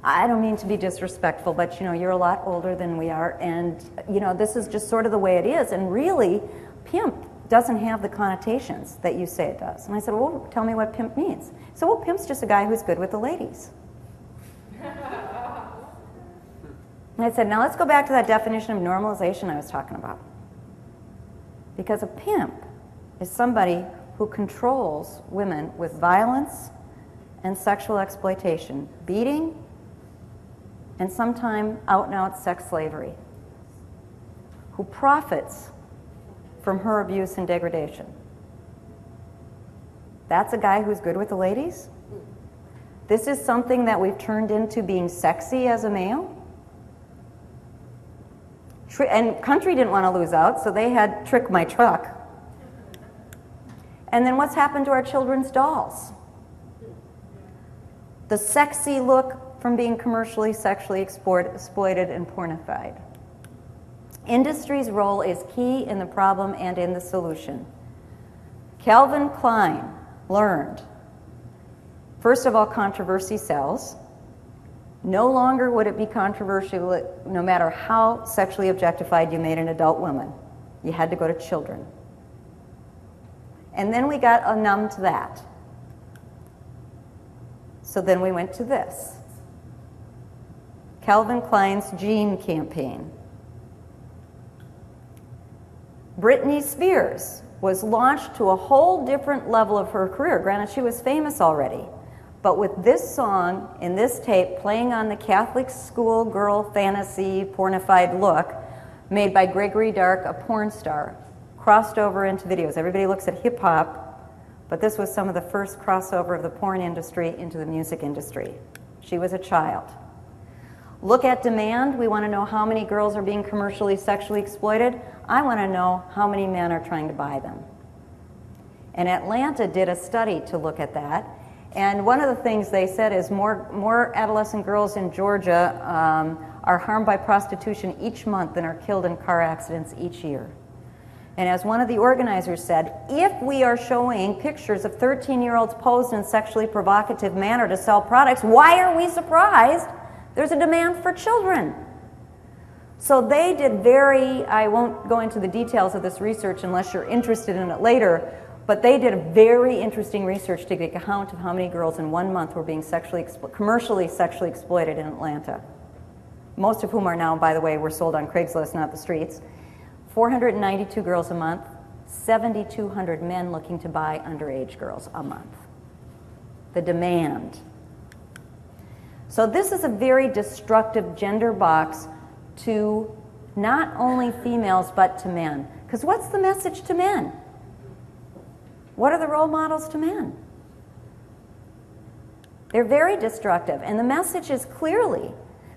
I don't mean to be disrespectful, but, you know, you're a lot older than we are, and, you know, this is just sort of the way it is, and really, pimp doesn't have the connotations that you say it does. And I said, well, tell me what pimp means. So, well, pimp's just a guy who's good with the ladies. And I said, now let's go back to that definition of normalization I was talking about. Because a pimp is somebody who controls women with violence and sexual exploitation, beating, and sometimes out-and-out sex slavery, who profits from her abuse and degradation. That's a guy who's good with the ladies? This is something that we've turned into being sexy as a male? And country didn't want to lose out, so they had Trick My Truck. And then what's happened to our children's dolls? The sexy look from being commercially sexually exploited and pornified. Industry's role is key in the problem and in the solution. Calvin Klein learned, first of all, controversy sells. No longer would it be controversial no matter how sexually objectified you made an adult woman. You had to go to children. And then we got numb to that. So then we went to this. Calvin Klein's Jean campaign. Britney Spears was launched to a whole different level of her career. Granted, she was famous already. But with this song in this tape playing on the Catholic school girl fantasy pornified look made by Gregory Dark, a porn star, crossed over into videos. Everybody looks at hip hop, but this was some of the first crossover of the porn industry into the music industry. She was a child. Look at demand. We want to know how many girls are being commercially sexually exploited. I want to know how many men are trying to buy them. And Atlanta did a study to look at that. And one of the things they said is more adolescent girls in Georgia are harmed by prostitution each month than are killed in car accidents each year. And as one of the organizers said, if we are showing pictures of 13-year-olds posed in sexually provocative manner to sell products, why are we surprised there's a demand for children? So they did I won't go into the details of this research unless you're interested in it later, but they did a very interesting research to get a count of how many girls in 1 month were being commercially sexually exploited in Atlanta. Most of whom are now, by the way, were sold on Craigslist, not the streets. 492 girls a month, 7,200 men looking to buy underage girls a month. The demand. So this is a very destructive gender box to not only females but to men. Because what's the message to men? What are the role models to men? They're very destructive. And the message is clearly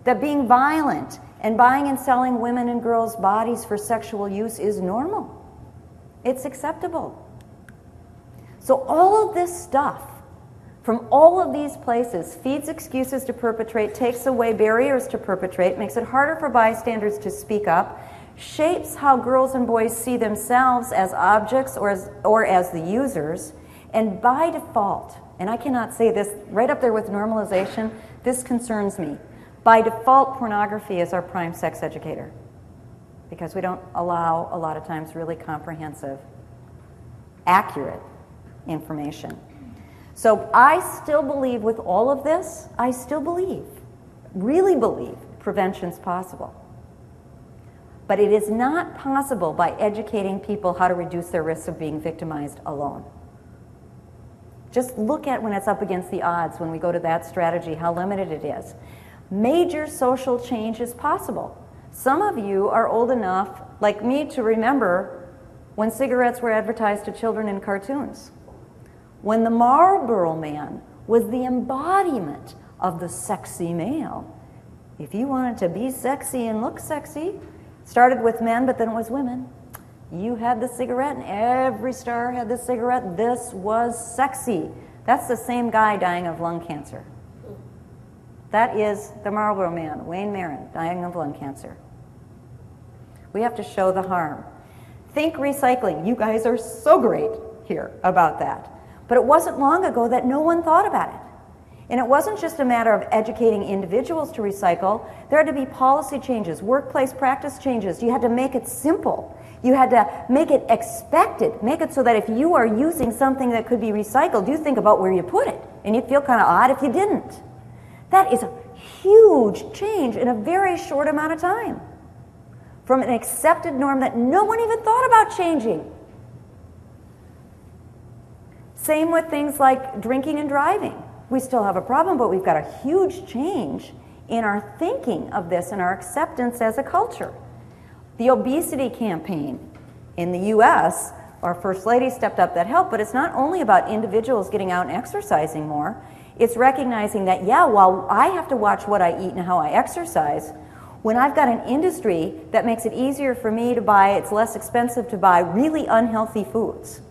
that being violent and buying and selling women and girls' bodies for sexual use is normal. It's acceptable. So all of this stuff from all of these places feeds excuses to perpetrate, takes away barriers to perpetrate, makes it harder for bystanders to speak up, shapes how girls and boys see themselves as objects or as the users, and by default, and I cannot say this right up there with normalization, this concerns me. By default, pornography is our prime sex educator because we don't allow a lot of times really comprehensive, accurate information. So I still believe with all of this, I still believe, really believe, prevention's possible. But it is not possible by educating people how to reduce their risks of being victimized alone. Just look at when it's up against the odds, when we go to that strategy, how limited it is. Major social change is possible. Some of you are old enough, like me, to remember when cigarettes were advertised to children in cartoons. When the Marlboro Man was the embodiment of the sexy male. If you wanted to be sexy and look sexy, started with men, but then it was women. You had the cigarette, and every star had the cigarette. This was sexy. That's the same guy dying of lung cancer. That is the Marlboro Man, Wayne Marin, dying of lung cancer. We have to show the harm. Think recycling. You guys are so great here about that. But it wasn't long ago that no one thought about it. And it wasn't just a matter of educating individuals to recycle. There had to be policy changes, workplace practice changes. You had to make it simple. You had to make it expected. Make it so that if you are using something that could be recycled, you think about where you put it. And you'd feel kind of odd if you didn't. That is a huge change in a very short amount of time. From an accepted norm that no one even thought about changing. Same with things like drinking and driving. We still have a problem, but we've got a huge change in our thinking of this and our acceptance as a culture. The obesity campaign in the US, our First Lady stepped up, that helped, but it's not only about individuals getting out and exercising more, it's recognizing that, yeah, while I have to watch what I eat and how I exercise, when I've got an industry that makes it easier for me to buy, it's less expensive to buy really unhealthy foods,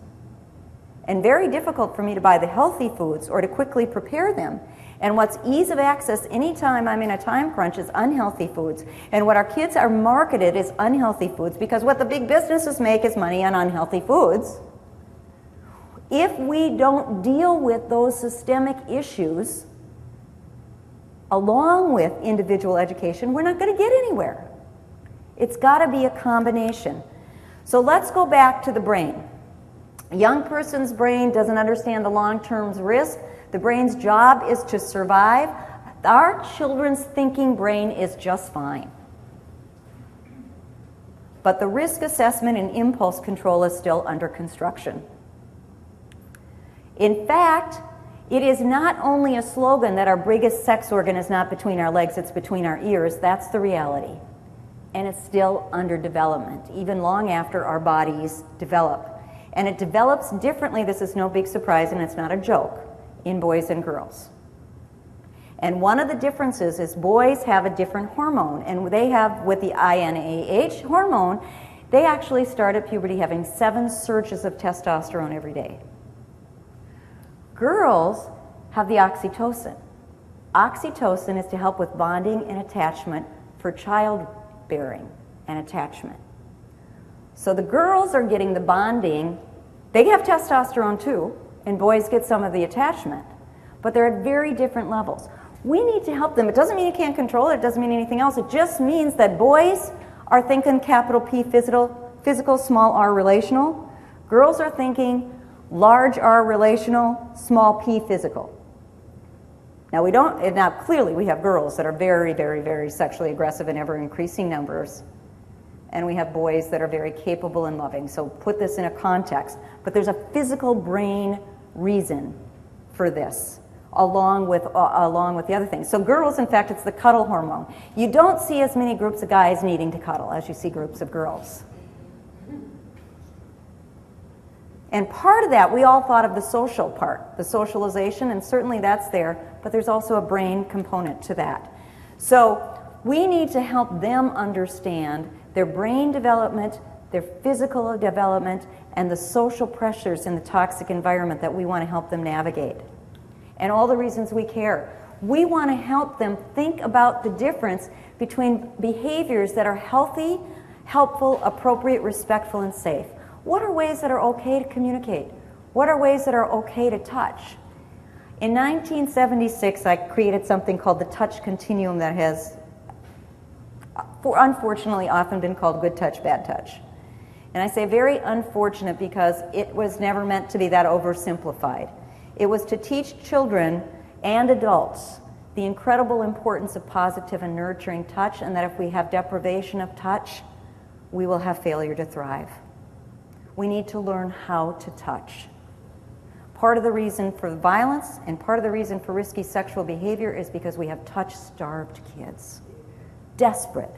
and very difficult for me to buy the healthy foods or to quickly prepare them. And what's ease of access anytime I'm in a time crunch is unhealthy foods. And what our kids are marketed is unhealthy foods, because what the big businesses make is money on unhealthy foods. If we don't deal with those systemic issues along with individual education, we're not going to get anywhere. It's got to be a combination. So let's go back to the brain. A young person's brain doesn't understand the long-term risk. The brain's job is to survive. Our children's thinking brain is just fine. But the risk assessment and impulse control is still under construction. In fact, it is not only a slogan that our biggest sex organ is not between our legs, it's between our ears. That's the reality. And it's still under development, even long after our bodies develop. And it develops differently, this is no big surprise, and it's not a joke, in boys and girls. And one of the differences is boys have a different hormone, and they have, with the INAH hormone, they actually start at puberty having 7 surges of testosterone every day. Girls have the oxytocin. Oxytocin is to help with bonding and attachment for childbearing and attachment. So the girls are getting the bonding. They have testosterone too, and boys get some of the attachment, but they're at very different levels. We need to help them. It doesn't mean you can't control it. It doesn't mean anything else. It just means that boys are thinking capital P physical, small r relational. Girls are thinking large R relational, small p physical. Now clearly we have girls that are very, very, very sexually aggressive in ever increasing numbers. And we have boys that are very capable and loving. So put this in a context. But there's a physical brain reason for this, along with the other things. So girls, in fact, it's the cuddle hormone. You don't see as many groups of guys needing to cuddle as you see groups of girls. And part of that, we all thought of the social part, the socialization, and certainly that's there, but there's also a brain component to that. So we need to help them understand their brain development, their physical development, and the social pressures in the toxic environment that we want to help them navigate. And all the reasons we care. We want to help them think about the difference between behaviors that are healthy, helpful, appropriate, respectful, and safe. What are ways that are okay to communicate? What are ways that are okay to touch? In 1976, I created something called the touch continuum that has unfortunately often been called good touch, bad touch. And I say very unfortunate because it was never meant to be that oversimplified. It was to teach children and adults the incredible importance of positive and nurturing touch, and that if we have deprivation of touch, we will have failure to thrive. We need to learn how to touch. Part of the reason for violence and part of the reason for risky sexual behavior is because we have touch-starved kids, desperate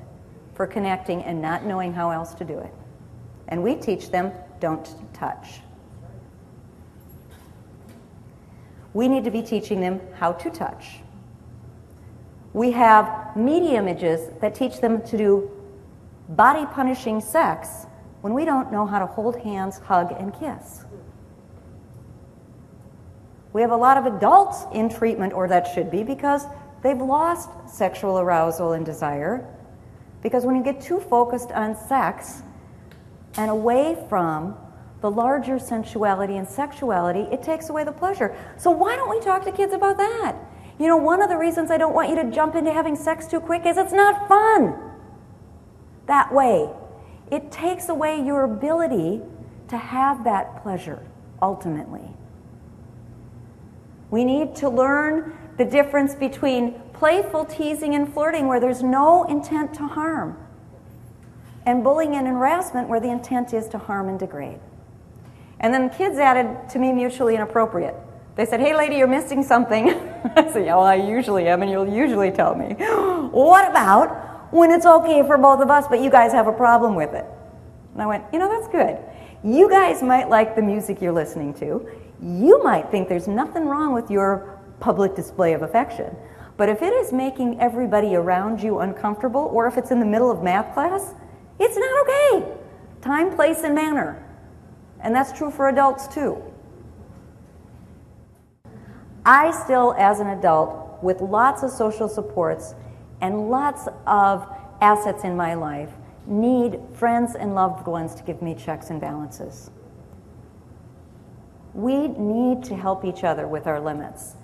for connecting and not knowing how else to do it. And we teach them, don't touch. We need to be teaching them how to touch. We have media images that teach them to do body-punishing sex when we don't know how to hold hands, hug, and kiss. We have a lot of adults in treatment, or that should be, because they've lost sexual arousal and desire. Because when you get too focused on sex and away from the larger sensuality and sexuality, it takes away the pleasure. So why don't we talk to kids about that? You know, one of the reasons I don't want you to jump into having sex too quick is it's not fun that way. It takes away your ability to have that pleasure, ultimately. We need to learn the difference between playful teasing and flirting where there's no intent to harm, and bullying and harassment where the intent is to harm and degrade. And then kids added to me mutually inappropriate. They said, hey lady, you're missing something. I said, yeah, well, I usually am, and you'll usually tell me. What about when it's okay for both of us, but you guys have a problem with it? And I went, that's good. You guys might like the music you're listening to. You might think there's nothing wrong with your public display of affection. But if it is making everybody around you uncomfortable, or if it's in the middle of math class, it's not okay. Time, place, and manner. And that's true for adults too. I still, as an adult, with lots of social supports and lots of assets in my life, need friends and loved ones to give me checks and balances. We need to help each other with our limits.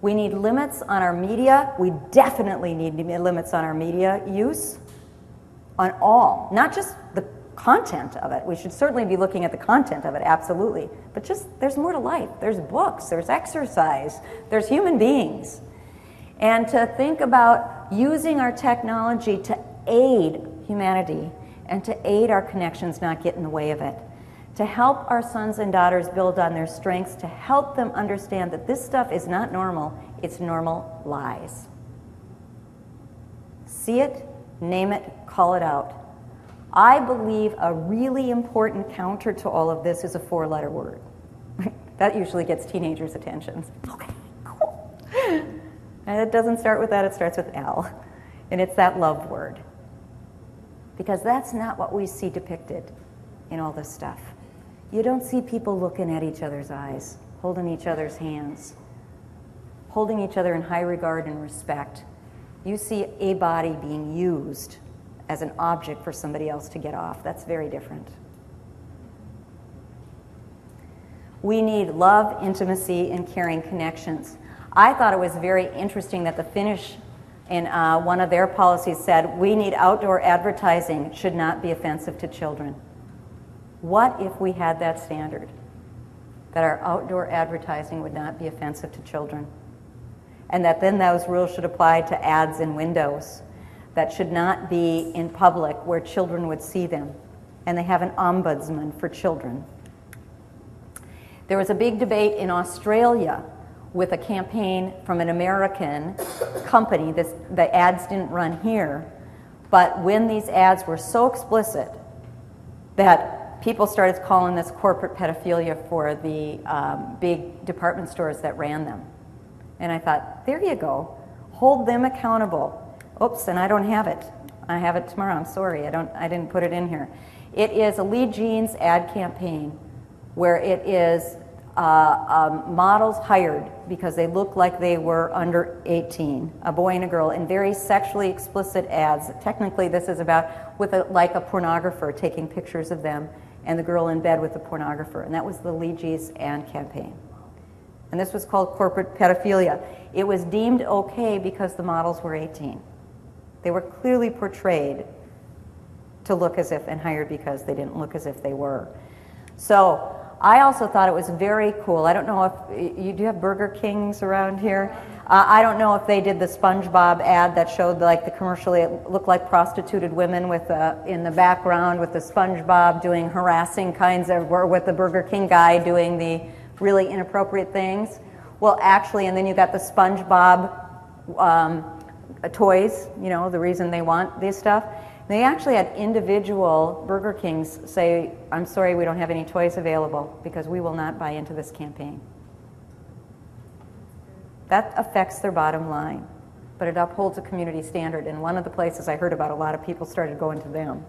We need limits on our media. We definitely need limits on our media use, on all, not just the content of it. We should certainly be looking at the content of it, absolutely. But just, there's more to life. There's books, there's exercise, there's human beings. And to think about using our technology to aid humanity and to aid our connections, not get in the way of it. To help our sons and daughters build on their strengths, to help them understand that this stuff is not normal, it's normal lies. See it, name it, call it out. I believe a really important counter to all of this is a 4-letter word. That usually gets teenagers' attention. Okay, cool. And it doesn't start with that, it starts with L. And it's that love word. Because that's not what we see depicted in all this stuff. You don't see people looking at each other's eyes, holding each other's hands, holding each other in high regard and respect. You see a body being used as an object for somebody else to get off. That's very different. We need love, intimacy, and caring connections. I thought it was very interesting that the Finnish, in one of their policies, said we need outdoor advertising, should not be offensive to children. What if we had that standard? That our outdoor advertising would not be offensive to children. And that then those rules should apply to ads in windows. That should not be in public where children would see them. And they have an ombudsman for children. There was a big debate in Australia with a campaign from an American company. The ads didn't run here, but when these ads were so explicit that people started calling this corporate pedophilia for the big department stores that ran them. And I thought, there you go. Hold them accountable. Oops, and I don't have it. I have it tomorrow. I'm sorry. I didn't put it in here. It is a Lee Jeans ad campaign where it is models hired because they look like they were under 18, a boy and a girl, in very sexually explicit ads. Technically, this is about like a pornographer taking pictures of them and the girl in bed with the pornographer. And that was the Lee Jeans ad campaign. And this was called corporate pedophilia. It was deemed okay because the models were 18. They were clearly portrayed to look as if, and hired because they didn't look as if they were. So I also thought it was very cool. I don't know if you do have Burger Kings around here. I don't know if they did the SpongeBob ad that showed like the commercial. It looked like prostituted women with in the background with the SpongeBob doing harassing kinds of, or with the Burger King guy doing the really inappropriate things. Well, actually, and then you got the SpongeBob toys. You know, the reason they want this stuff. They actually had individual Burger Kings say, I'm sorry, we don't have any toys available because we will not buy into this campaign. That affects their bottom line, but it upholds a community standard. And one of the places I heard about, a lot of people started going to them.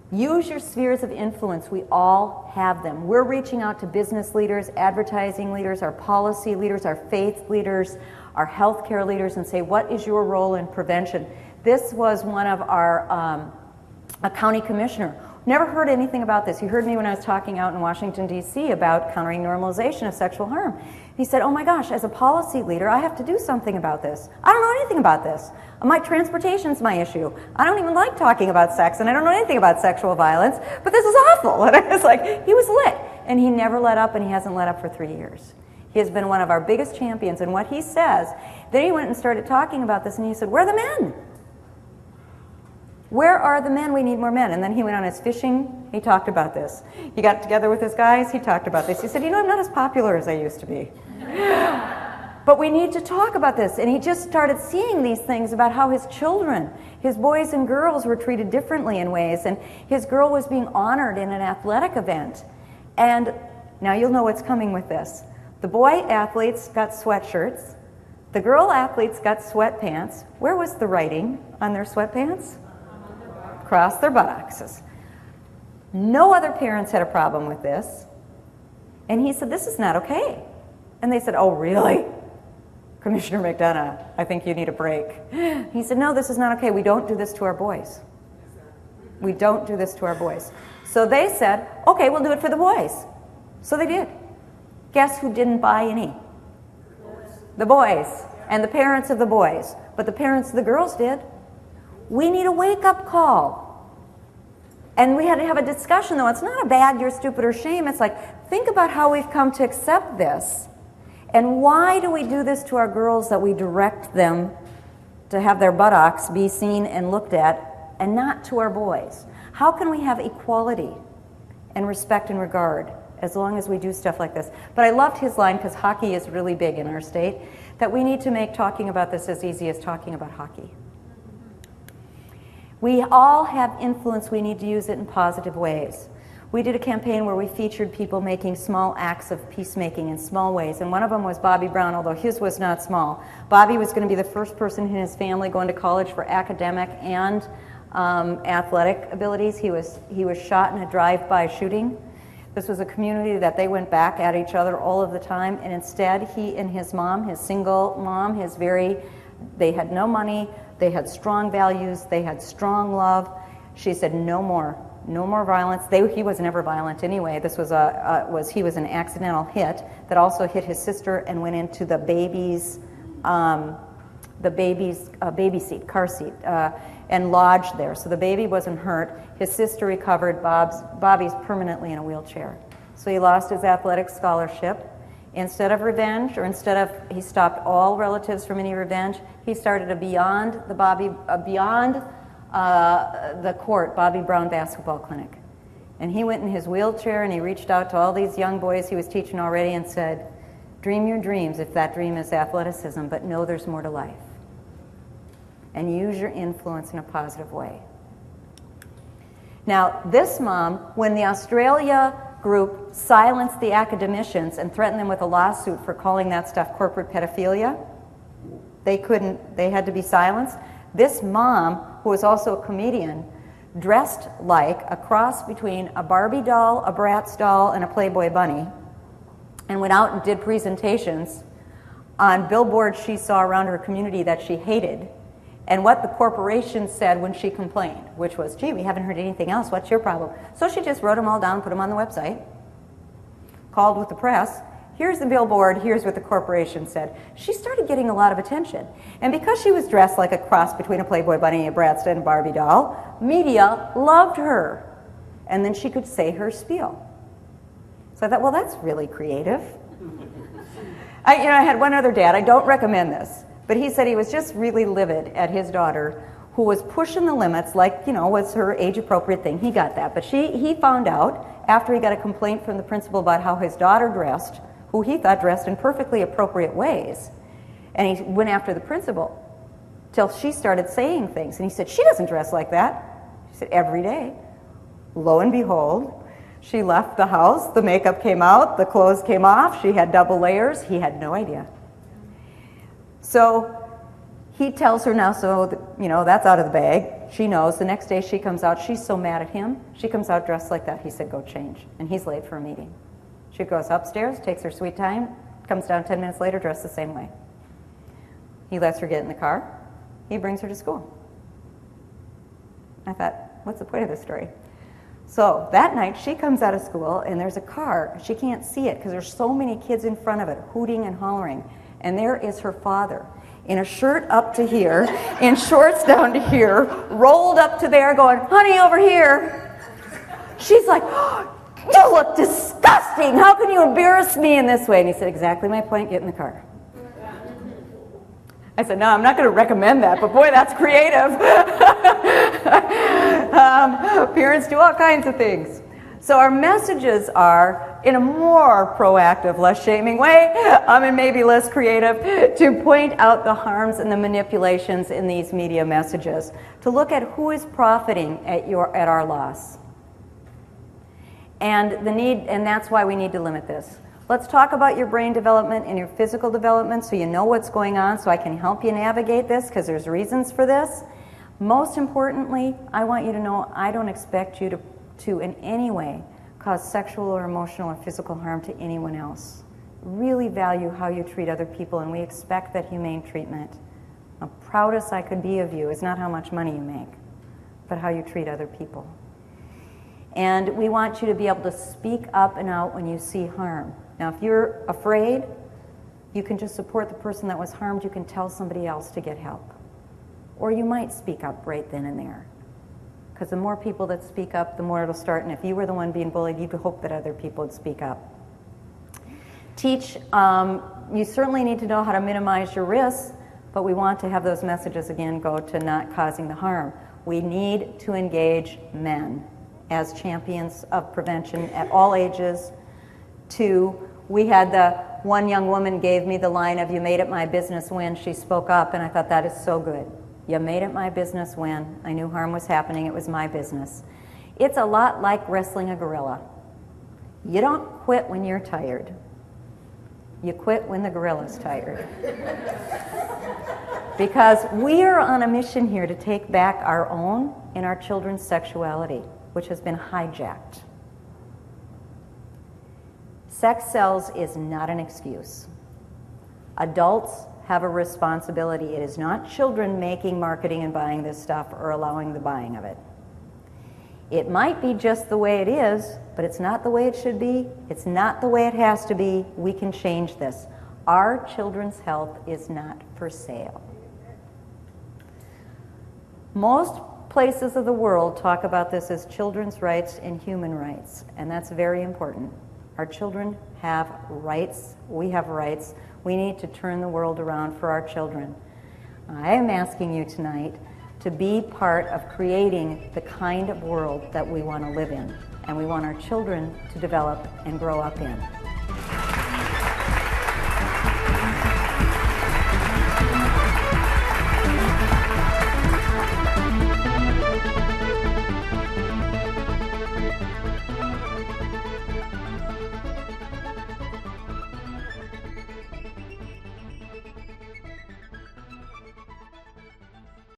Use your spheres of influence. We all have them. We're reaching out to business leaders, advertising leaders, our policy leaders, our faith leaders, our healthcare leaders, and say, what is your role in prevention? This was one of our, a county commissioner. Never heard anything about this. He heard me when I was talking out in Washington, D.C. about countering normalization of sexual harm. He said, oh my gosh, as a policy leader, I have to do something about this. I don't know anything about this. My transportation's my issue. I don't even like talking about sex, and I don't know anything about sexual violence, but this is awful. And I was like, he was lit. And he never let up, and he hasn't let up for 3 years. He has been one of our biggest champions, and what he says, then he went and started talking about this, and he said, where are the men? Where are the men? We need more men. And then he went on his fishing. He talked about this. He got together with his guys. He talked about this. He said, I'm not as popular as I used to be. But we need to talk about this. And he just started seeing these things about how his children, his boys and girls, were treated differently in ways. And his girl was being honored in an athletic event. And now you'll know what's coming with this. The boy athletes got sweatshirts. The girl athletes got sweatpants. Where was the writing on their sweatpants? Across their buttocks. No other parents had a problem with this. And he said, this is not okay. And they said, oh, really? Commissioner McDonough, I think you need a break. He said, no, this is not okay. We don't do this to our boys. We don't do this to our boys. So they said, okay, we'll do it for the boys. So they did. Guess who didn't buy any? The boys and the parents of the boys. But the parents of the girls did. We need a wake-up call. And we had to have a discussion, though. It's not a bad, you're stupid, or shame. It's like, think about how we've come to accept this. And why do we do this to our girls, that we direct them to have their buttocks be seen and looked at, and not to our boys? How can we have equality and respect and regard as long as we do stuff like this? But I loved his line, because hockey is really big in our state, that we need to make talking about this as easy as talking about hockey. We all have influence. We need to use it in positive ways. We did a campaign where we featured people making small acts of peacemaking in small ways, and one of them was Bobby Brown, although his was not small. Bobby was going to be the first person in his family going to college for academic and athletic abilities. He was shot in a drive-by shooting. This was a community that they went back at each other all of the time, and instead he and his mom, his single mom, they had no money, they had strong values, they had strong love. She said, no more violence. He was never violent anyway. This was he was an accidental hit that also hit his sister and went into the baby's baby seat, car seat, and lodged there. So the baby wasn't hurt. His sister recovered. Bobby's permanently in a wheelchair. So he lost his athletic scholarship. Instead of revenge, he stopped all relatives from any revenge, he started a beyond the court Bobby Brown basketball clinic. And he went in his wheelchair and he reached out to all these young boys he was teaching already and said, dream your dreams if that dream is athleticism, but know there's more to life. And use your influence in a positive way. Now, this mom, when the Australia group silenced the academicians and threatened them with a lawsuit for calling that stuff corporate pedophilia, they had to be silenced. This mom, who was also a comedian, dressed like a cross between a Barbie doll, a Bratz doll, and a Playboy bunny, and went out and did presentations on billboards she saw around her community that she hated, and what the corporation said when she complained, which was, gee, we haven't heard anything else, what's your problem? So she just wrote them all down, put them on the website, called with the press, here's the billboard, here's what the corporation said. She started getting a lot of attention. And because she was dressed like a cross between a Playboy bunny, a Bratz, and a Barbie doll, media loved her. And then she could say her spiel. So I thought, well, that's really creative. I had one other dad, I don't recommend this, but he said he was just really livid at his daughter, who was pushing the limits, like, was her age-appropriate thing. He got that. But he found out, after he got a complaint from the principal about how his daughter dressed, who he thought dressed in perfectly appropriate ways. And he went after the principal till she started saying things. And he said, she doesn't dress like that. She said, every day. Lo and behold, she left the house, the makeup came out, the clothes came off, she had double layers. He had no idea. So he tells her now, so that's out of the bag. She knows. The next day she comes out, she's so mad at him. She comes out dressed like that. He said, go change. And he's late for a meeting. She goes upstairs, takes her sweet time, comes down 10 minutes later dressed the same way. He lets her get in the car. He brings her to school. I thought, what's the point of this story? So that night she comes out of school and there's a car. She can't see it because there's so many kids in front of it hooting and hollering. And there is her father in a shirt up to here, in shorts down to here, rolled up to there going, honey, over here. She's like, oh, you look disgusting. How can you embarrass me in this way? And he said, exactly my point, get in the car. I said, no, I'm not going to recommend that, but boy, that's creative. Parents do all kinds of things. So our messages are, in a more proactive, less shaming way, and maybe less creative, to point out the harms and the manipulations in these media messages, to look at who is profiting at our loss. And that's why we need to limit this. Let's talk about your brain development and your physical development so you know what's going on, so I can help you navigate this, because there's reasons for this. Most importantly, I want you to know I don't expect you to in any way cause sexual or emotional or physical harm to anyone else. Really value how you treat other people, and we expect that humane treatment. The proudest I could be of you is not how much money you make, but how you treat other people. And we want you to be able to speak up and out when you see harm. Now, if you're afraid, you can just support the person that was harmed. You can tell somebody else to get help. Or you might speak up right then and there. Because the more people that speak up, the more it'll start. And if you were the one being bullied, you'd hope that other people would speak up. Teach, you certainly need to know how to minimize your risks, but we want to have those messages, again, go to not causing the harm. We need to engage men as champions of prevention at all ages. We had one young woman gave me the line of, "You made it my business when." She spoke up, and I thought that is so good. You made it my business when. I knew harm was happening. It was my business. It's a lot like wrestling a gorilla. You don't quit when you're tired. You quit when the gorilla's tired. Because we are on a mission here to take back our own and our children's sexuality, which has been hijacked. Sex sells is not an excuse. Adults have a responsibility. It is not children making, marketing, and buying this stuff or allowing the buying of it. It might be just the way it is, but it's not the way it should be. It's not the way it has to be. We can change this. Our children's health is not for sale. Most places of the world talk about this as children's rights and human rights, and that's very important. Our children have rights. We have rights. We need to turn the world around for our children. I am asking you tonight to be part of creating the kind of world that we want to live in and we want our children to develop and grow up in.